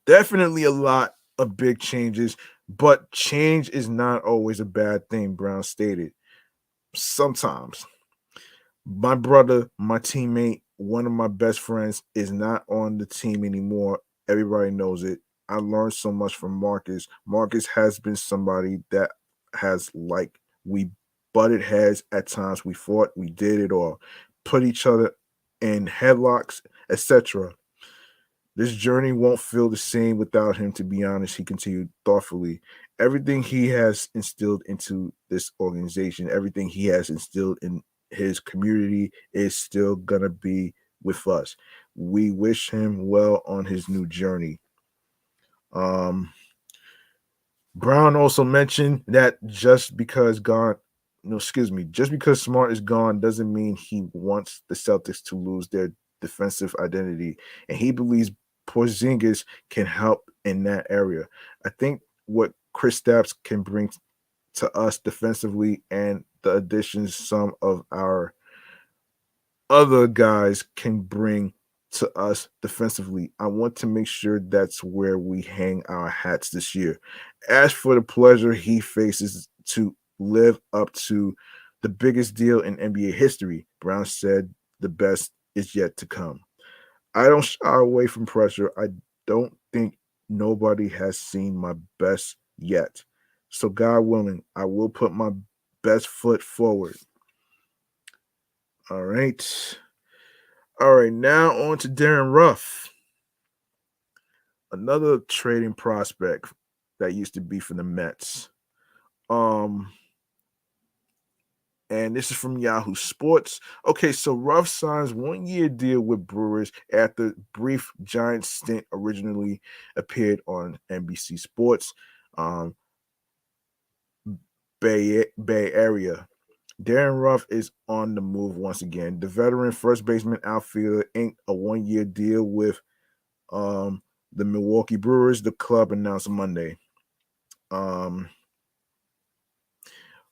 Definitely a lot of big changes, but change is not always a bad thing, Brown stated. Sometimes. My brother, my teammate, one of my best friends is not on the team anymore. Everybody knows it. I learned so much from Marcus. Marcus has been somebody that has we butted heads at times. We fought, we did it all, put each other in headlocks, etc. This journey won't feel the same without him, to be honest, he continued thoughtfully. Everything he has instilled into this organization, everything he has instilled in his community is still going to be with us. We wish him well on his new journey. Um, Brown also mentioned that just because Smart is gone doesn't mean he wants the Celtics to lose their defensive identity, and he believes Porzingis can help in that area. I think what Kristaps can bring to us defensively and the additions some of our other guys can bring to us defensively. I want to make sure that's where we hang our hats this year. As for the pleasure he faces to live up to the biggest deal in NBA history, Brown said the best is yet to come. I don't shy away from pressure. I don't think nobody has seen my best yet. So, God willing, I will put my best foot forward. All right. All right, now on to Darren Ruff. another trading prospect that used to be for the Mets. Um, and this is from Yahoo Sports. Okay, so Ruff signs 1 year deal with Brewers after brief Giants stint originally appeared on NBC Sports, um, Bay Area. Darren Ruff is on the move once again. The veteran first baseman outfielder inked a 1 year deal with um, the Milwaukee Brewers, the club announced Monday. Um,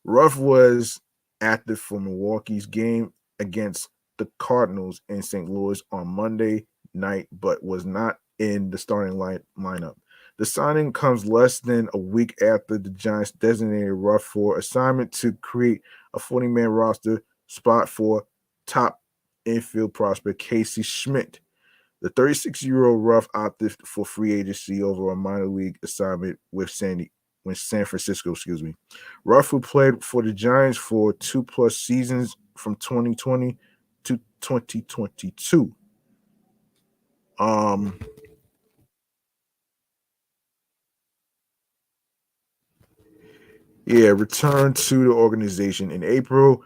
Ruff was active for Milwaukee's game against the Cardinals in St. Louis on Monday night, but was not in the starting lineup. The signing comes less than a week after the Giants designated Ruff for assignment to create a 40-man roster spot for top infield prospect Casey Schmidt. The 36-year-old Ruff opted for free agency over a minor league assignment with San Francisco. Ruff, who played for the Giants for 2+ seasons from 2020 to 2022. Returned to the organization in April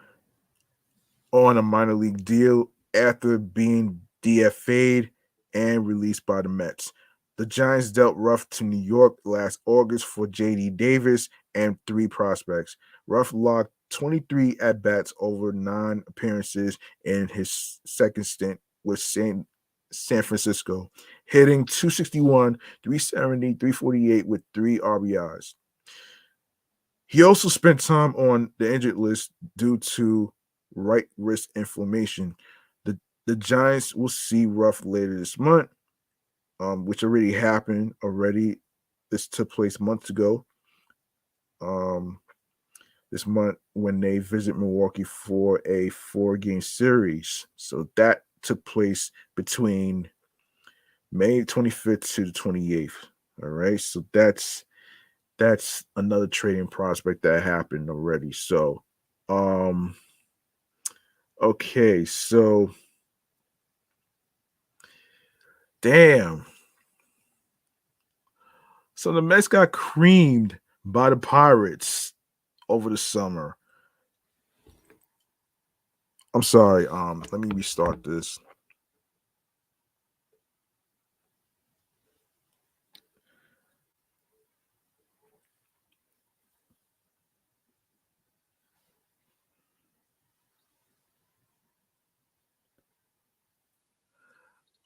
on a minor league deal after being DFA'd and released by the Mets. The Giants dealt Ruff to New York last August for J.D. Davis and 3 prospects. Ruff logged 23 at-bats over 9 appearances in his second stint with San Francisco, hitting .261, .370, .348 with 3 RBIs. He also spent time on the injured list due to right wrist inflammation. The Giants will see Ruff later this month, which already happened already. This took place months ago. This month when they visit Milwaukee for a 4-game series. So that took place between May 25th to the 28th. All right. So that's another trading prospect that happened already. So okay, so damn. So the Mets got creamed by the Pirates over the summer. I'm sorry. Let me restart this.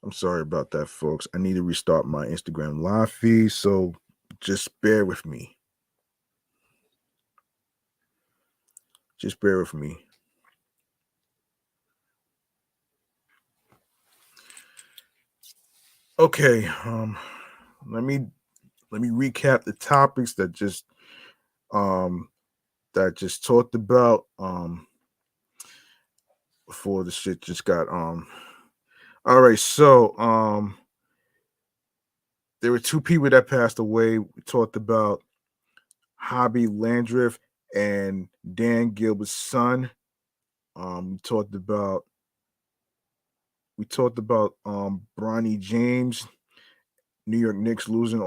I'm sorry about that, folks. I need to restart my Instagram live feed, so just bear with me. Just bear with me. Okay, let me recap the topics that just talked about before the shit just got all right, so there were 2 people that passed away. We talked about Hobby Landreth and Dan Gilbert's son. We talked about Bronny James, New York Knicks losing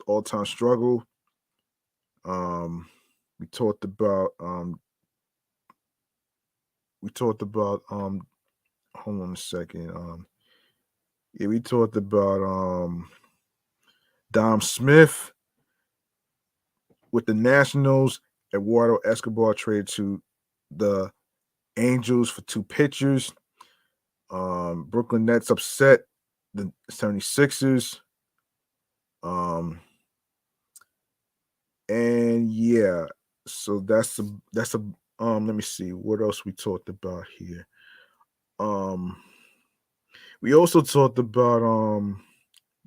all-time struggle. We talked about hold on a second. We talked about Dom Smith with the Nationals. Eduardo Escobar traded to the Angels for 2 pitchers. Brooklyn Nets upset the 76ers. And yeah, so that's a let me see what else we talked about here. We also talked about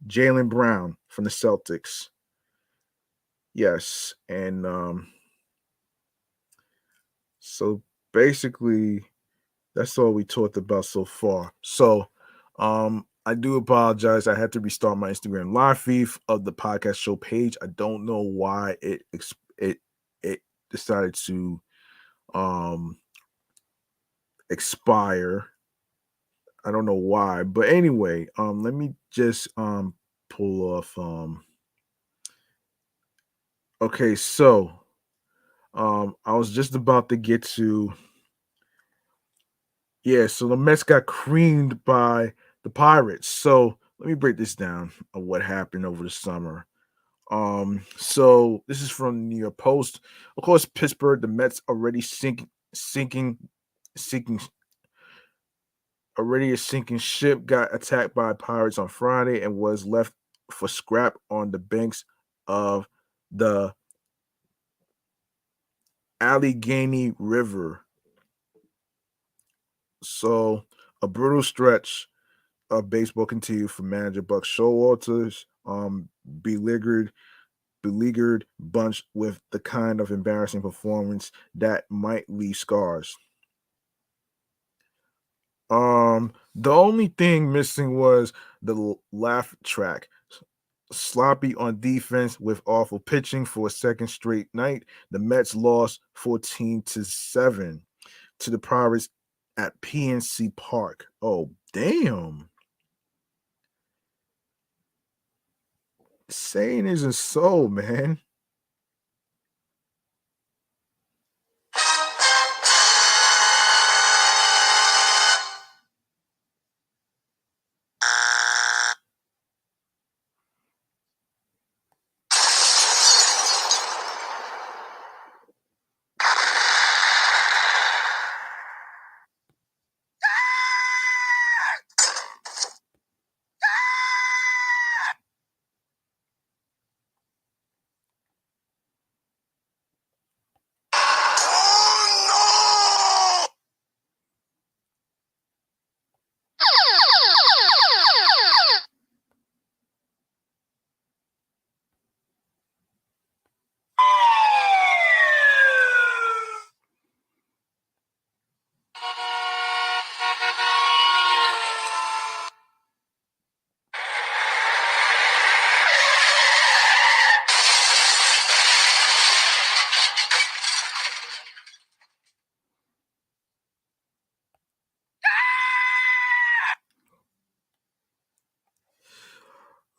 Jaylen Brown from the Celtics. Yes, and so basically that's all we talked about so far. So I do apologize. I had to restart my Instagram live feed of the podcast show page. I don't know why it decided to expire. I don't know why, but anyway, let me just pull off. Okay, so I was just about to get to so the Mets got creamed by the Pirates. So let me break this down of what happened over the summer. So this is from the New York Post. Of course, Pittsburgh, the Mets sinking already a sinking ship got attacked by pirates on Friday and was left for scrap on the banks of the Allegheny River. So a brutal stretch of baseball continued for manager Buck Showalter's beleaguered bunch with the kind of embarrassing performance that might leave scars. The only thing missing was the laugh track. Sloppy on defense with awful pitching for a second straight night. The Mets lost 14-7 to the Pirates at PNC Park. Oh, damn. Saying isn't so, man.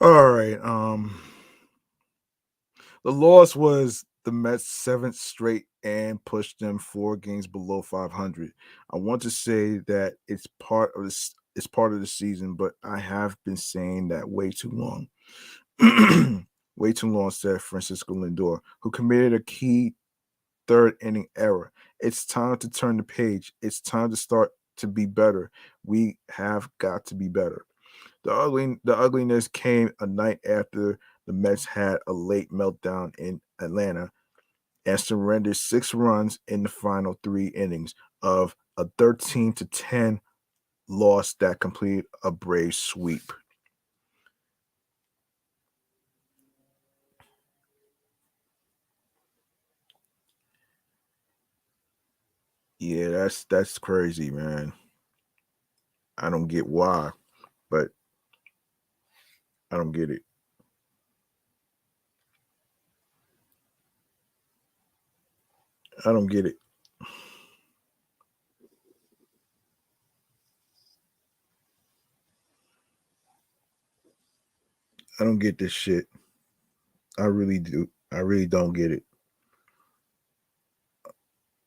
All right. The loss was the Mets' seventh straight and pushed them 4 games below 500. I want to say that it's part of this. It's part of the season, but I have been saying that way too long. Way too long, said Francisco Lindor, who committed a key third inning error. It's time to turn the page. It's time to start to be better. We have got to be better. The ugliness came a night after the Mets had a late meltdown in Atlanta and surrendered 6 runs in the final 3 innings of a 13-10 loss that completed a Brave sweep. Yeah, that's crazy, man. I don't get why, but I don't get it. I don't get it. I don't get this shit. I really do. I really don't get it.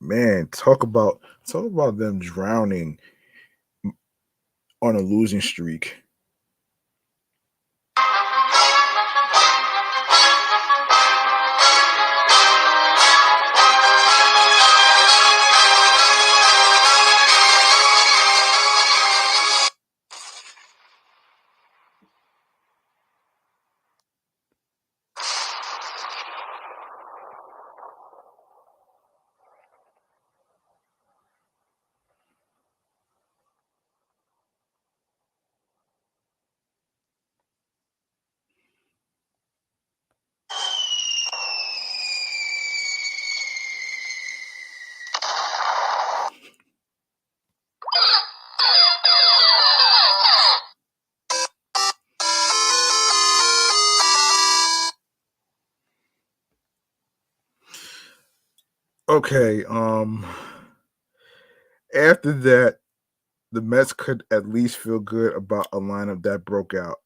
Man, talk about them drowning on a losing streak. Okay, after that, the Mets could at least feel good about a lineup that broke out.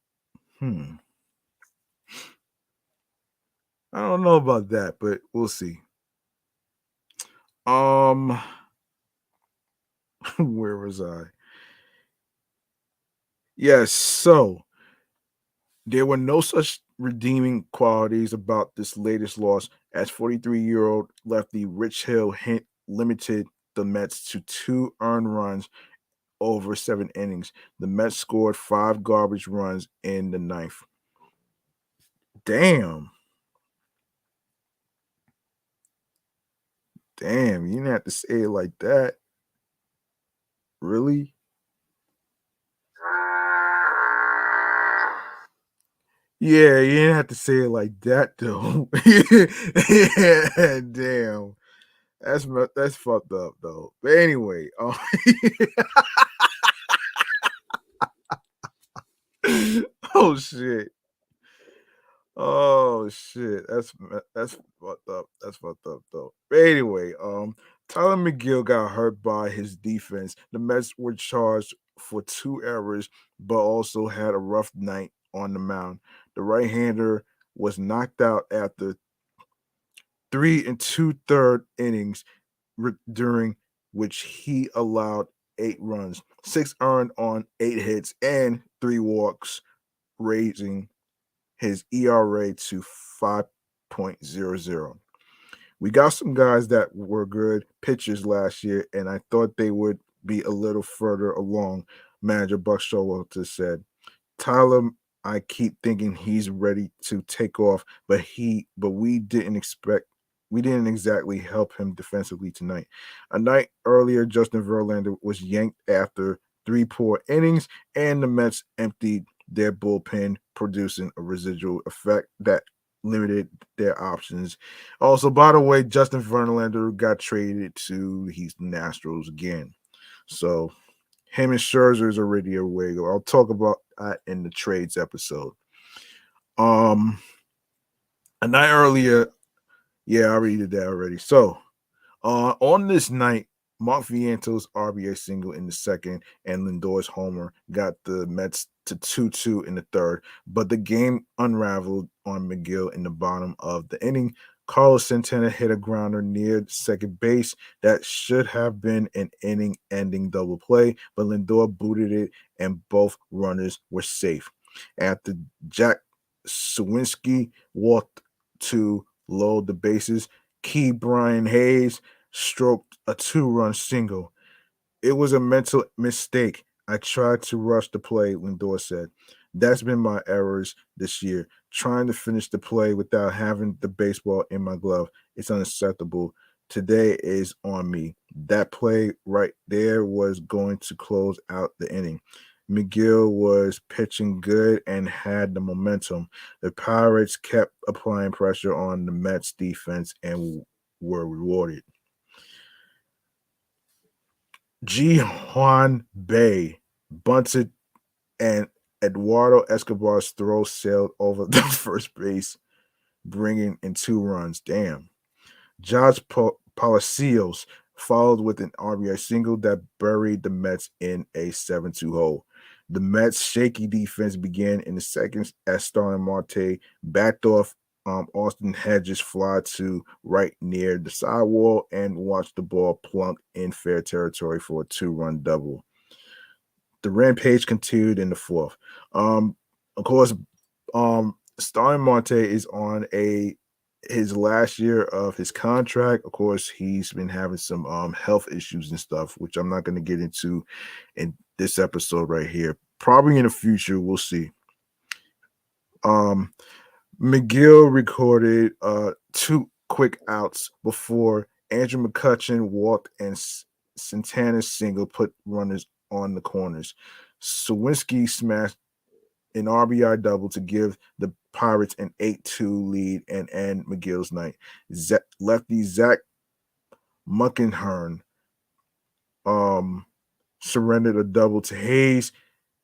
Hmm. I don't know about that, but we'll see. Um, where was I? Yes, so there were no such redeeming qualities about this latest loss as 43-year-old lefty Rich Hill limited the Mets to 2 earned runs over 7 innings. The Mets scored 5 garbage runs in the ninth. Damn. Damn, you didn't have to say it like that. Really? Yeah, you didn't have to say it like that though. Yeah, damn. That's fucked up though. But anyway, oh shit. Oh shit. That's fucked up. That's fucked up though. But anyway, Tyler McGill got hurt by his defense. The Mets were charged for 2 errors, but also had a rough night on the mound. The right-hander was knocked out after 3 and 2/3 innings, during which he allowed 8 runs, 6 earned on 8 hits, and 3 walks, raising his ERA to 5.00. We got some guys that were good pitchers last year, and I thought they would be a little further along, manager Buck Showalter said. Tyler, I keep thinking he's ready to take off, but we didn't exactly help him defensively tonight. A night earlier, Justin Verlander was yanked after 3 poor innings, and the Mets emptied their bullpen, producing a residual effect that limited their options. Also, by the way, Justin Verlander got traded to the Houston Astros again. So him and Scherzer is already away. I'll talk about that in the trades episode. Um, a night earlier, yeah, I already did that already. So, on this night, Mark Viento's RBI single in the second and Lindor's homer got the Mets to 2-2 in the third, but the game unraveled on McGill in the bottom of the inning. Carlos Santana hit a grounder near second base that should have been an inning-ending double play, but Lindor booted it, and both runners were safe. After Jack Sawinski walked to load the bases, Key Brian Hayes stroked a 2-run single. It was a mental mistake. I tried to rush the play, Lindor said. That's been my errors this year. Trying to finish the play without having the baseball in my glove. It's unacceptable. Today is on me. That play right there was going to close out the inning. McGill was pitching good and had the momentum. The Pirates kept applying pressure on the Mets defense and were rewarded. Ji Hwan Bay bunted, and Eduardo Escobar's throw sailed over the first base, bringing in 2 runs. Damn. Josh Palacios followed with an RBI single that buried the Mets in a 7-2 hole. The Mets' shaky defense began in the second as Starling Marte backed off Austin Hedges' fly to right near the sidewall and watched the ball plunk in fair territory for a 2-run double. The rampage continued in the fourth. Of course, Starling Marte is on his last year of his contract. Of course, he's been having some health issues and stuff, which I'm not going to get into in this episode right here. Probably in the future, we'll see. McGill recorded 2 quick outs before Andrew McCutchen walked and Santana's single put runners on the corners. Sawinski smashed an RBI double to give the Pirates an 8-2 lead and end McGill's night. Lefty Zach Muckenhern surrendered a double to Hayes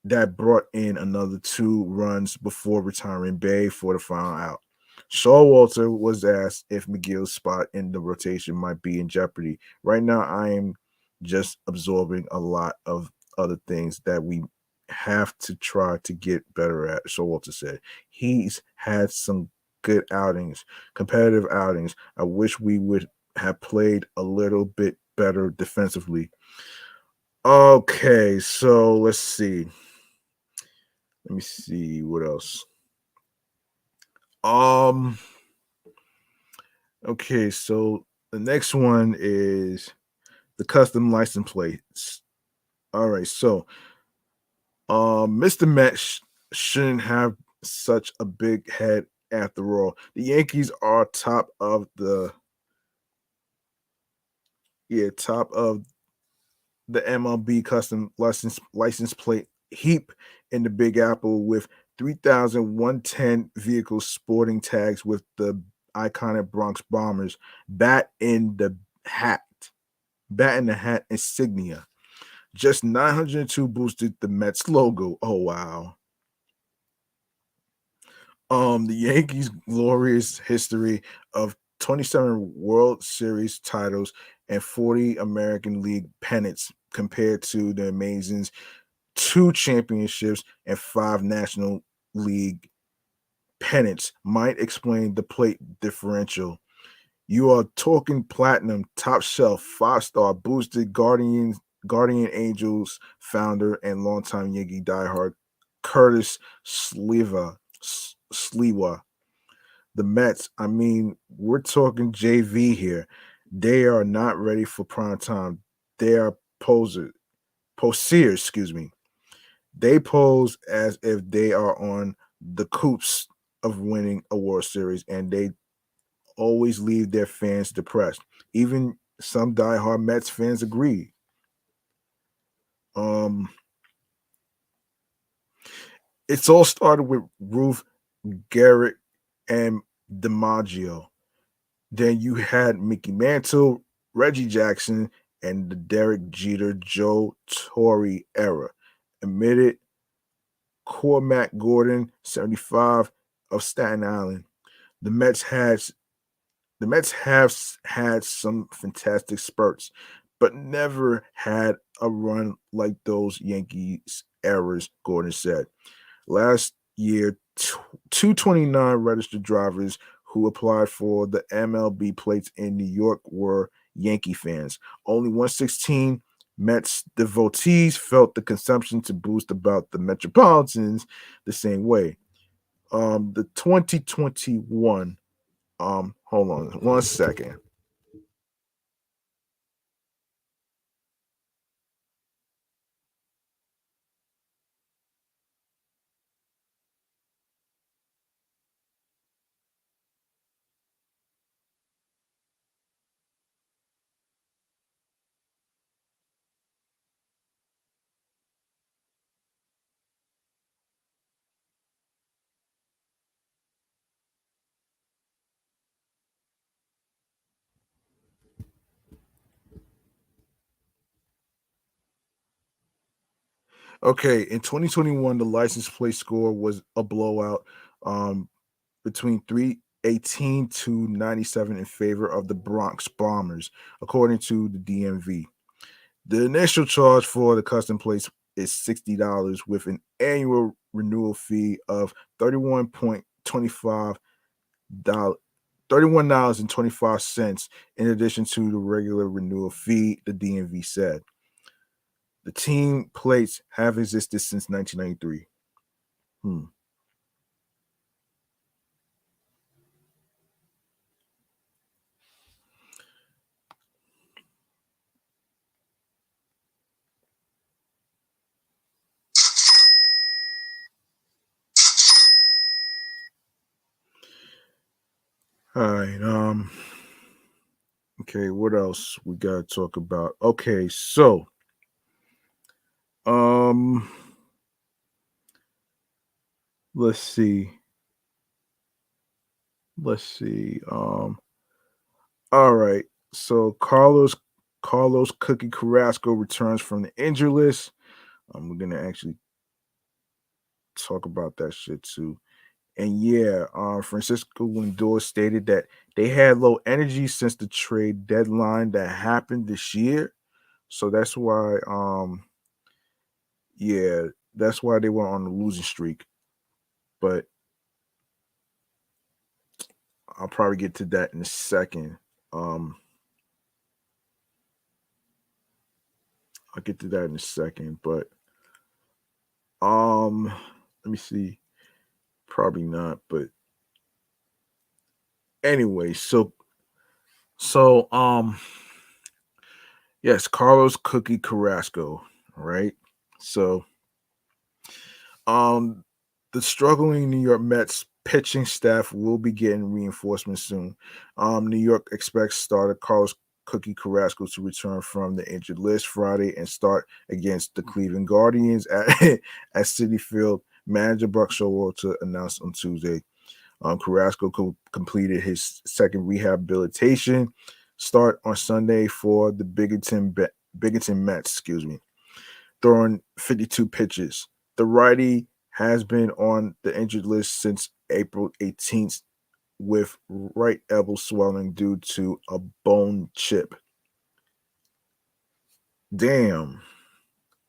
that brought in another 2 runs before retiring Bay for the final out. Showalter was asked if McGill's spot in the rotation might be in jeopardy. Right now, I am just absorbing a lot of other things that we have to try to get better at, Showalter said. He's had some good outings, competitive outings. I wish we would have played a little bit better defensively. Okay, so let's see. Let me see what else. Um, okay, so the next one is the custom license plates. All right, so Mr. Met shouldn't have such a big head after all. The Yankees are top of the MLB custom license plate heap in the Big Apple with 3,110 vehicles sporting tags with the iconic Bronx Bombers bat in the hat, bat in the hat insignia. Just 902 boosted the Mets logo. Oh wow. The Yankees' glorious history of 27 World Series titles and 40 American League pennants compared to the amazing 2 championships and 5 National League pennants might explain the plate differential. You are talking platinum, top shelf, 5-star boosted Guardian Angels founder and longtime Yankee diehard Curtis Sliwa. The Mets, I mean, we're talking JV here. They are not ready for prime time. They are posers, excuse me. They pose as if they are on the coops of winning a World Series, and they always leave their fans depressed. Even some diehard Mets fans agree. Um, it's all started with Ruth Garrett and DiMaggio. Then you had Mickey Mantle, Reggie Jackson, and the Derek Jeter, Joe Torre era. Admitted Cormac Gordon, 75 of Staten Island. The Mets had the Mets have had some fantastic spurts, but never had a run like those Yankees eras, Gordon said. Last year, 229 registered drivers who applied for the MLB plates in New York were Yankee fans. Only 116 Mets devotees felt the consumption to boost about the Metropolitans the same way. The 2021, hold on 1 second. Okay, in 2021, the license plate score was a blowout. Um, between 318 to 97 in favor of the Bronx Bombers, according to the DMV. The initial charge for the custom plates is $60 with an annual renewal fee of $31.25 $31.25 in addition to the regular renewal fee, the DMV said. The team plates have existed since 1993. Hmm. All right. Okay, what else we gotta talk about? Okay, so um let's see. Let's see. All right. So Carlos Cookie Carrasco returns from the injury list. We're gonna actually talk about that shit too. And yeah, Francisco Lindor stated that they had low energy since the trade deadline that happened this year. So that's why yeah, that's why they were on the losing streak. But I'll probably get to that in a second. I'll get to that in a second, but let me see. Probably not, but anyway, so yes, Carlos Cookie Carrasco, right? So um the struggling New York Mets pitching staff will be getting reinforcements soon. New York expects starter Carlos Cookie Carrasco to return from the injured list Friday and start against the Cleveland Guardians at at Citi Field. Manager Buck Showalter announced on Tuesday. Carrasco completed his second rehabilitation start on Sunday for the Binghamton Mets. Excuse me, throwing 52 pitches. The righty has been on the injured list since April 18th with right elbow swelling due to a bone chip. Damn,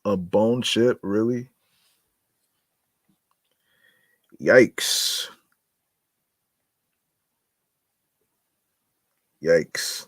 a bone chip, really? Yikes. Yikes.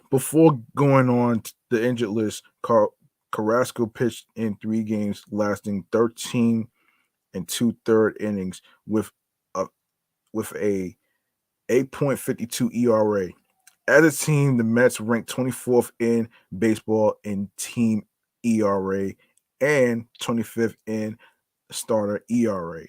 Before going on to the injured list, Carrasco pitched in 3 games, lasting 13 and 2/3 innings a with a 8.52 ERA. As a team, the Mets ranked 24th in baseball in team ERA and 25th in starter ERA.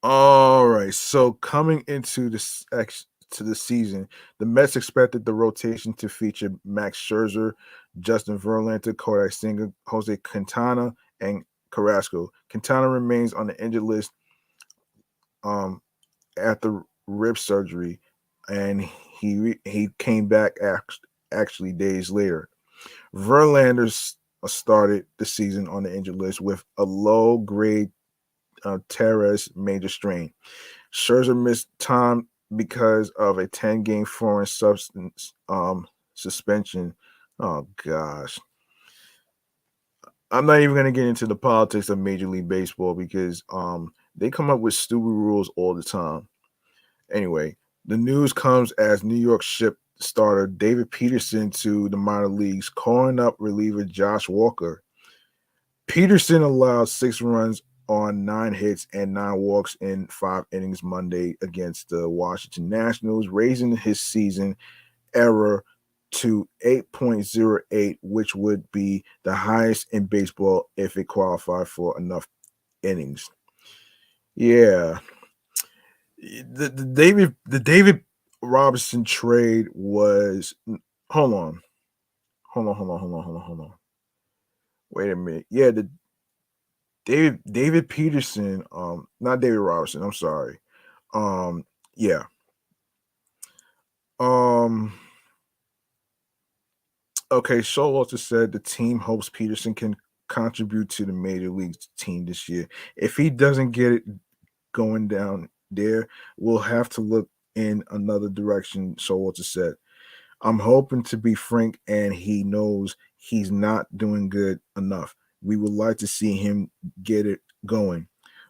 All right. So coming into to the season, the Mets expected the rotation to feature Max Scherzer, Justin Verlander, Kodai Senga, Jose Quintana, and Carrasco. Quintana remains on the injured list um, after rib surgery, and he came back actually days later. Verlander started the season on the injured list with a low grade teres major strain. Scherzer missed time because of a 10-game foreign substance suspension. Oh gosh. I'm not even going to get into the politics of Major League Baseball because they come up with stupid rules all the time. Anyway, the news comes as New York shipped starter David Peterson to the minor leagues, calling up reliever Josh Walker. Peterson allowed 6 runs on 9 hits and 9 walks in 5 innings Monday against the Washington Nationals, raising his season error to 8.08, which would be the highest in baseball if it qualified for enough innings. Yeah. The David Robinson trade was hold on. Wait a minute. Yeah, the David Peterson, not David Robinson, I'm sorry. Yeah. Um okay, Showalter said the team hopes Peterson can contribute to the major league team this year. If he doesn't get it going down there, we'll have to look in another direction, Showalter said. I'm hoping to be frank, and he knows he's not doing good enough. We would like to see him get it going.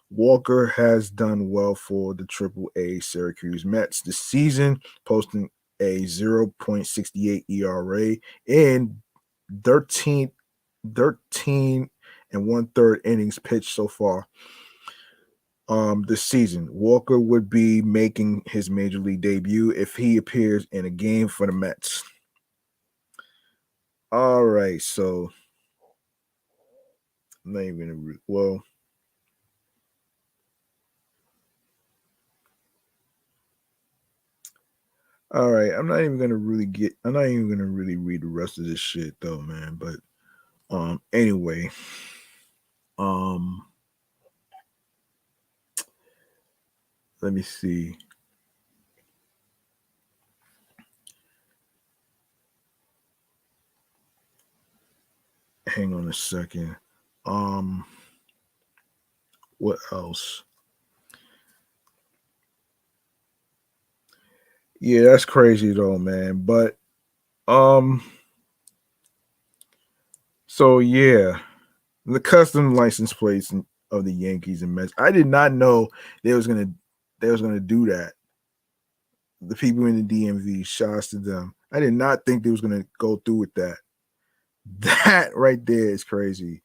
Walker has done well for the Triple A Syracuse Mets this season, posting a 0.68 ERA in 13, 13 and 1/3 innings pitched so far this season. Walker would be making his major league debut if he appears in a game for the Mets. All right, so I'm not even gonna well. All right, I'm not even gonna really get. I'm not even gonna really read the rest of this shit though, man. But anyway, um, let me see. hang on a second. What else? Yeah, that's crazy though, man. But um, so yeah, the custom license plates of the Yankees and Mets. I did not know they was gonna do that. The people in the DMV, shouts to them. I did not think they was gonna go through with that. That right there is crazy.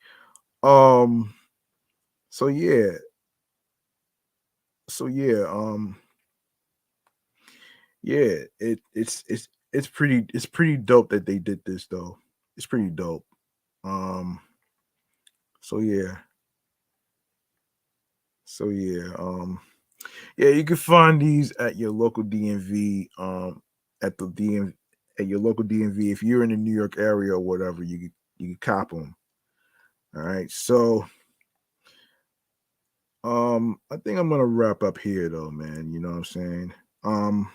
Um, so yeah, so yeah, yeah, it's pretty dope that they did this though. It's pretty dope. Um, so yeah, so yeah, yeah, you can find these at your local DMV. At the DM at your local DMV. If you're in the New York area or whatever, you can cop them. All right, so I think I'm gonna wrap up here though, man. You know what I'm saying? Um,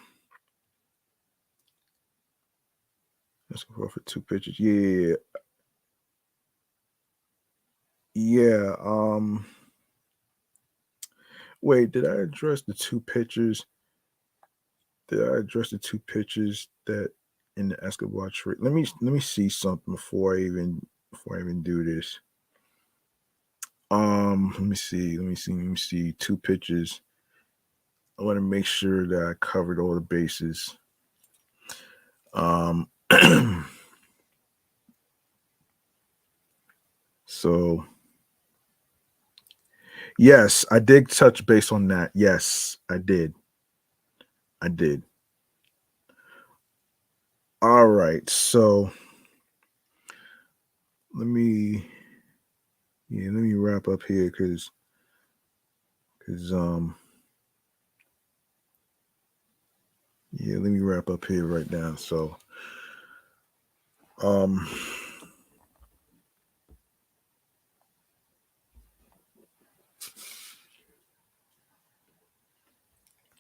let's go for two pictures. Yeah, yeah. Wait, did I address the two pictures? Did I address the two pictures that in the Escobar tree? Let me see something before I even do this. Let me see two pictures. I want to make sure that I covered all the bases. Um, so yes, I did touch base on that. Yes, I did. I did. All right. So let me let me wrap up here because yeah, let me wrap up here right now. So um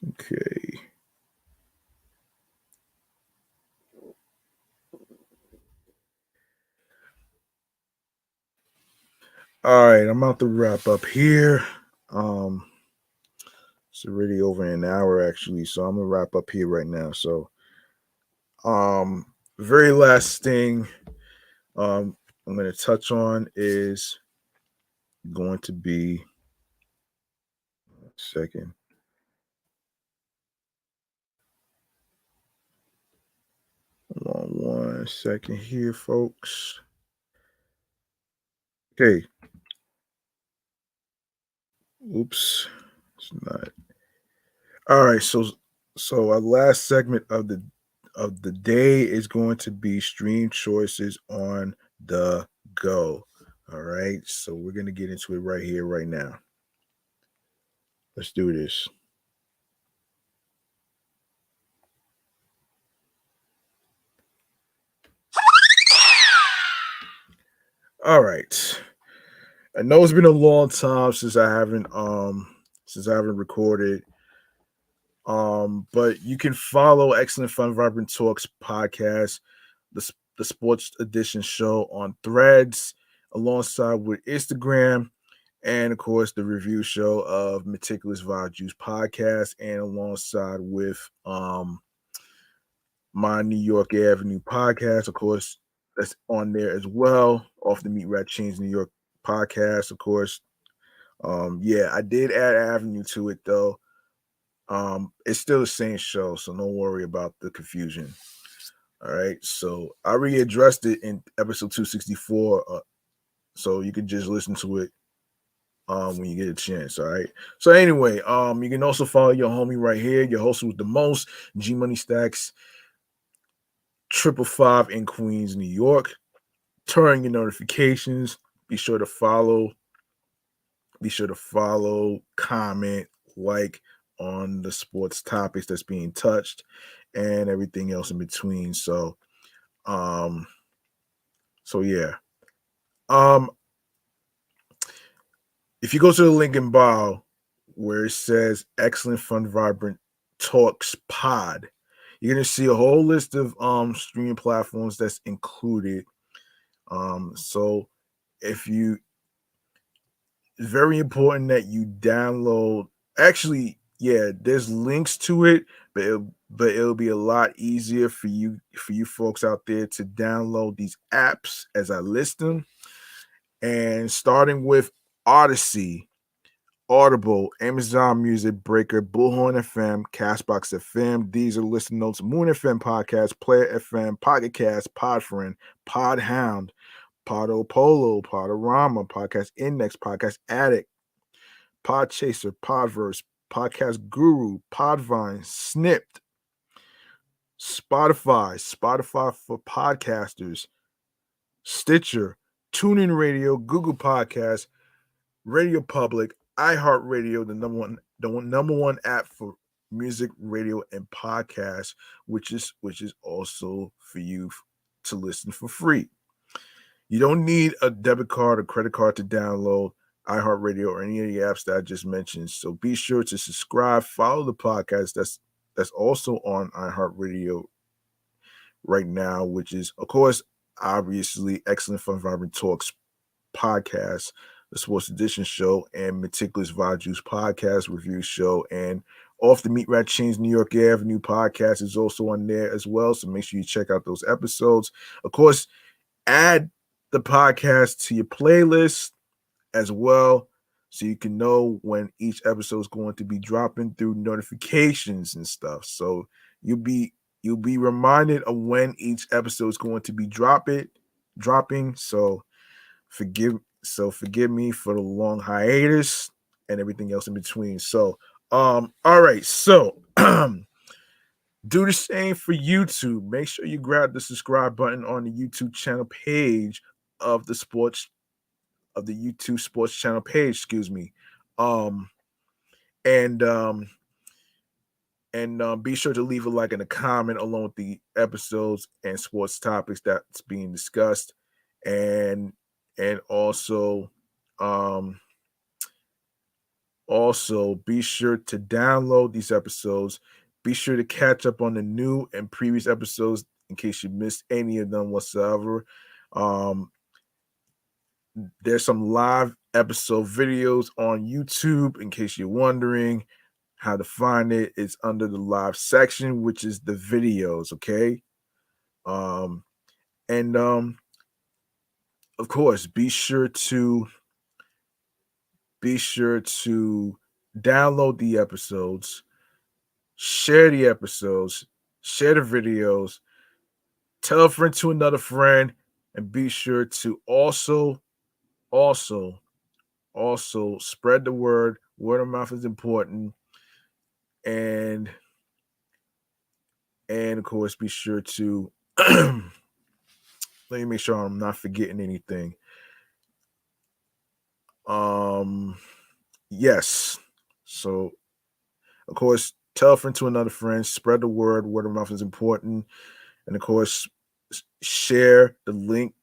okay. All right, I'm about to wrap up here. Um it's already over an hour actually, so I'm gonna wrap up here right now. So um very last thing um I'm gonna touch on is going to be second. Hold on 1 second here, folks. Okay. Oops. It's not. All right. So our last segment of the day is going to be stream choices on the go. All right. So we're gonna get into it right here, right now. Let's do this. All right. I know it's been a long time since I haven't recorded. But you can follow Excellent Fun Vibrant Talks podcast, the sports edition show on Threads, alongside with Instagram, and of course the review show of Meticulous Vibe Juice podcast, and alongside with my New York Avenue podcast, of course, that's on there as well. Off the Meat Rat Chains New York podcast, of course. Yeah, I did add Avenue to it though. It's still the same show, so don't worry about the confusion. All right, so I already addressed it in episode 264, so you can just listen to it when you get a chance. All right. So anyway, you can also follow your homie right here, your host with the most, G Money Stacks 555 in Queens, New York. Turn your notifications. Be sure to follow. Be sure to follow, comment, like on the sports topics that's being touched and everything else in between. Um, so yeah. Um, if you go to the link in bio where it says Excellent Fun Vibrant Talks Pod, you're gonna see a whole list of streaming platforms that's included. So if you it's very important that you download. Actually, yeah, there's links to it, but it'll be a lot easier for you folks out there to download these apps as I list them. And starting with Odyssey, Audible, Amazon Music, Breaker, Bullhorn FM, Castbox FM, Deezer, Listen Notes, Moon FM Podcast, Player FM, Pocket Cast, Podfriend, Podhound, Podo Polo, Podorama, Podcast Index, Podcast Addict, Podchaser, Podverse, Podcast Guru, Podvine, Snipped, Spotify for podcasters, Stitcher, TuneIn Radio, Google Podcasts, Radio Public, iHeartRadio, number one app for music, radio, and podcasts, which is also for you to listen for free. You don't need a debit card or credit card to download iHeartRadio or any of the apps that I just mentioned. So be sure to subscribe, follow the podcast that's also on iHeartRadio right now, which is, of course, obviously Excellent Fun Vibrant Talks podcast, the Sports Edition show, and Meticulous Vibe Juice podcast review show, and Off the Meat Rat Chains New York Avenue podcast is also on there as well. So make sure you check out those episodes. Of course, add the podcast to your playlist as well, so you can know when each episode is going to be dropping through notifications and stuff. So you'll be reminded of when each episode is going to be dropping. Forgive me for the long hiatus and everything else in between. So all right, so do the same for YouTube. Make sure you grab the subscribe button on the YouTube channel page of the YouTube sports channel page, excuse me. Um and be sure to leave a like and a comment along with the episodes and sports topics that's being discussed. And also be sure to download these episodes. Be sure to catch up on the new and previous episodes in case you missed any of them whatsoever. There's some live episode videos on YouTube in case you're wondering how to find it. It's under the live section, which is the videos, okay? And of course, be sure to download the episodes, share the episodes, share the videos, tell a friend to another friend, and be sure to also spread the word. Word of mouth is important. And of course, be sure to let me make sure I'm not forgetting anything. Yes. So, of course, tell a friend to another friend, spread the word. Word of mouth is important. And of course, share the link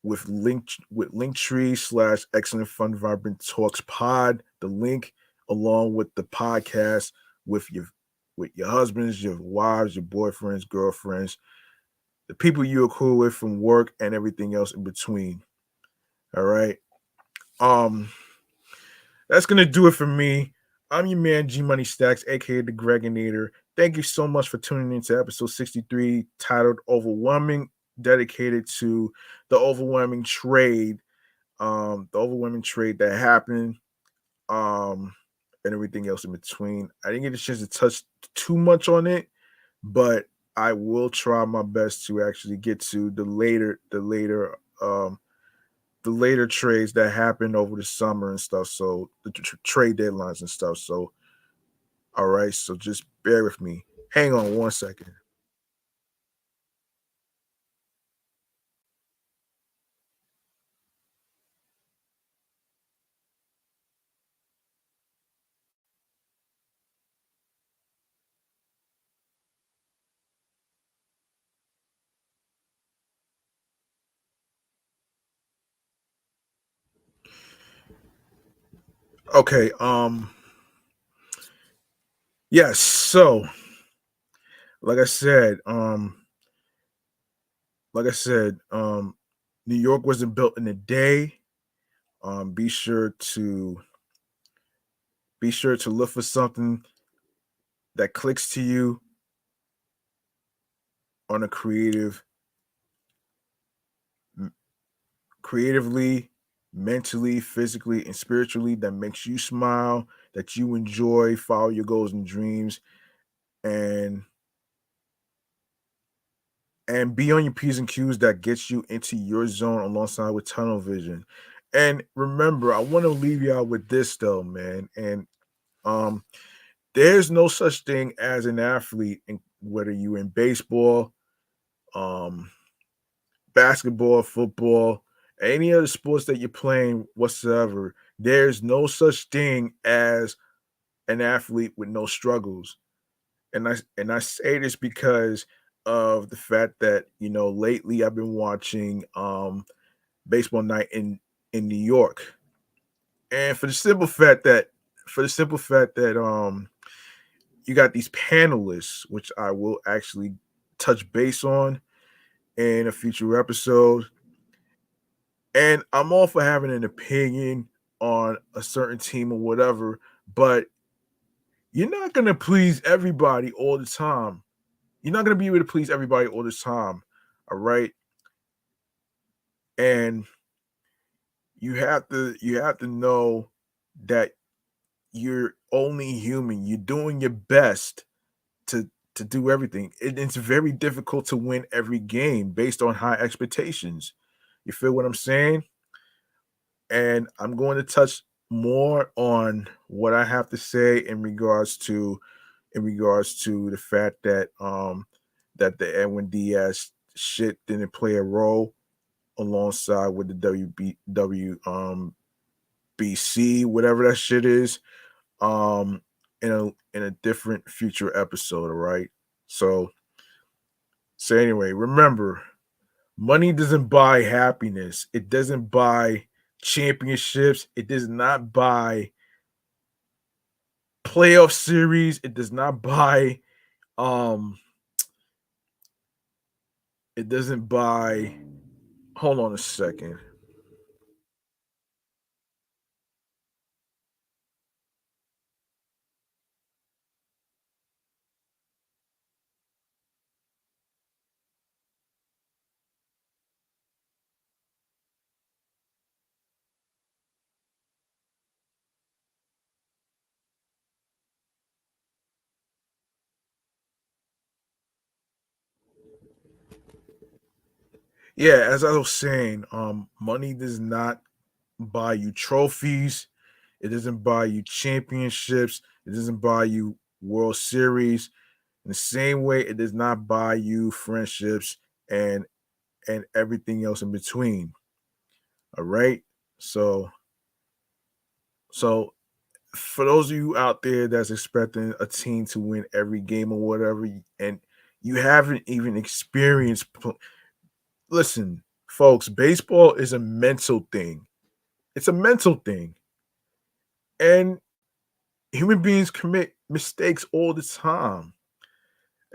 with Linktree / Excellent Fun Vibrant Talks Pod, the link along with the podcast with your husbands, your wives, your boyfriends, girlfriends, the people you are cool with from work, and everything else in between. All right. That's gonna do it for me. I'm your man G Money Stacks, aka the Gregonator. Thank you so much for tuning in to episode 63, titled Overwhelming, dedicated to the overwhelming trade, that happened, and everything else in between. I didn't get a chance to touch too much on it, but I will try my best to actually get to the later trades that happened over the summer and stuff. So the trade deadlines and stuff. So, all right. So just bear with me. Hang on 1 second. Okay. Yes. So, like I said, New York wasn't built in a day. Be sure to look for something that clicks to you on a creatively, mentally, physically, and spiritually that makes you smile, that you enjoy, follow your goals and dreams, and be on your P's and Q's that gets you into your zone alongside with tunnel vision. And remember, I want to leave y'all with this though, man. And um, there's no such thing as an athlete, in, whether you in baseball, um, basketball, football, any other sports that you're playing whatsoever. There's no such thing as an athlete with no struggles. And I say this because of the fact that lately I've been watching baseball night in New York, and for the simple fact that you got these panelists, which I will actually touch base on in a future episode. And I'm all for having an opinion on a certain team or whatever, but you're not gonna please everybody all the time. You're not gonna be able to please everybody all the time. All right. And you have to know that you're only human. You're doing your best to do everything. It's very difficult to win every game based on high expectations. You feel what I'm saying? And I'm going to touch more on what I have to say in regards to the fact that that the Edwin Diaz shit didn't play a role alongside with the BC, whatever that shit is, in a different future episode, all right? So anyway, remember, money doesn't buy happiness. It doesn't buy championships. It does not buy playoff series. It does not buy um it doesn't buy hold on a second. Yeah, as I was saying, money does not buy you trophies. It doesn't buy you championships. It doesn't buy you World Series. In the same way, it does not buy you friendships and everything else in between. All right. So so for those of you out there that's expecting a team to win every game or whatever, and you haven't even experienced, listen, folks, baseball is a mental thing. It's a mental thing. And human beings commit mistakes all the time.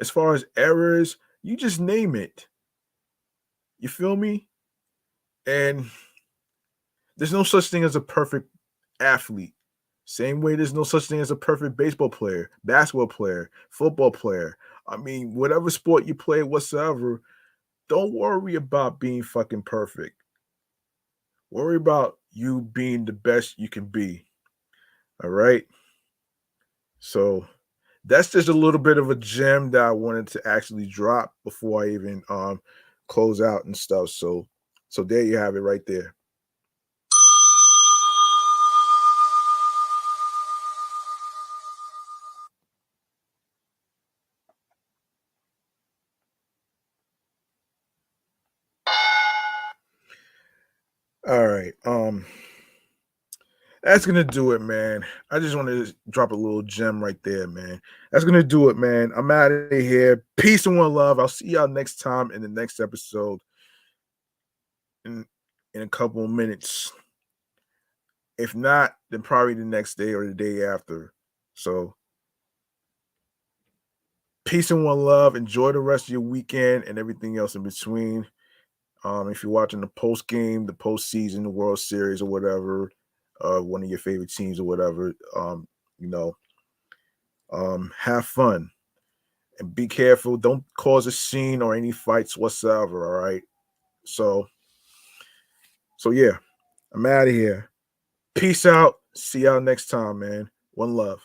As far as errors, you just name it. You feel me? And there's no such thing as a perfect athlete. Same way there's no such thing as a perfect baseball player, basketball player, football player. I mean, whatever sport you play whatsoever, don't worry about being fucking perfect. Worry about you being the best you can be. All right? So that's just a little bit of a gem that I wanted to actually drop before I even close out and stuff. So there you have it right there. All right. That's gonna do it, man. I just wanted to drop a little gem right there, man. That's gonna do it, man. I'm out of here. Peace and one love. I'll see y'all next time in the next episode in a couple of minutes. If not, then probably the next day or the day after. So peace and one love. Enjoy the rest of your weekend and everything else in between. If you're watching the post game, the postseason, the World Series or whatever, one of your favorite teams or whatever, you know, have fun and be careful. Don't cause a scene or any fights whatsoever. All right. So yeah, I'm out of here. Peace out. See y'all next time, man. One love.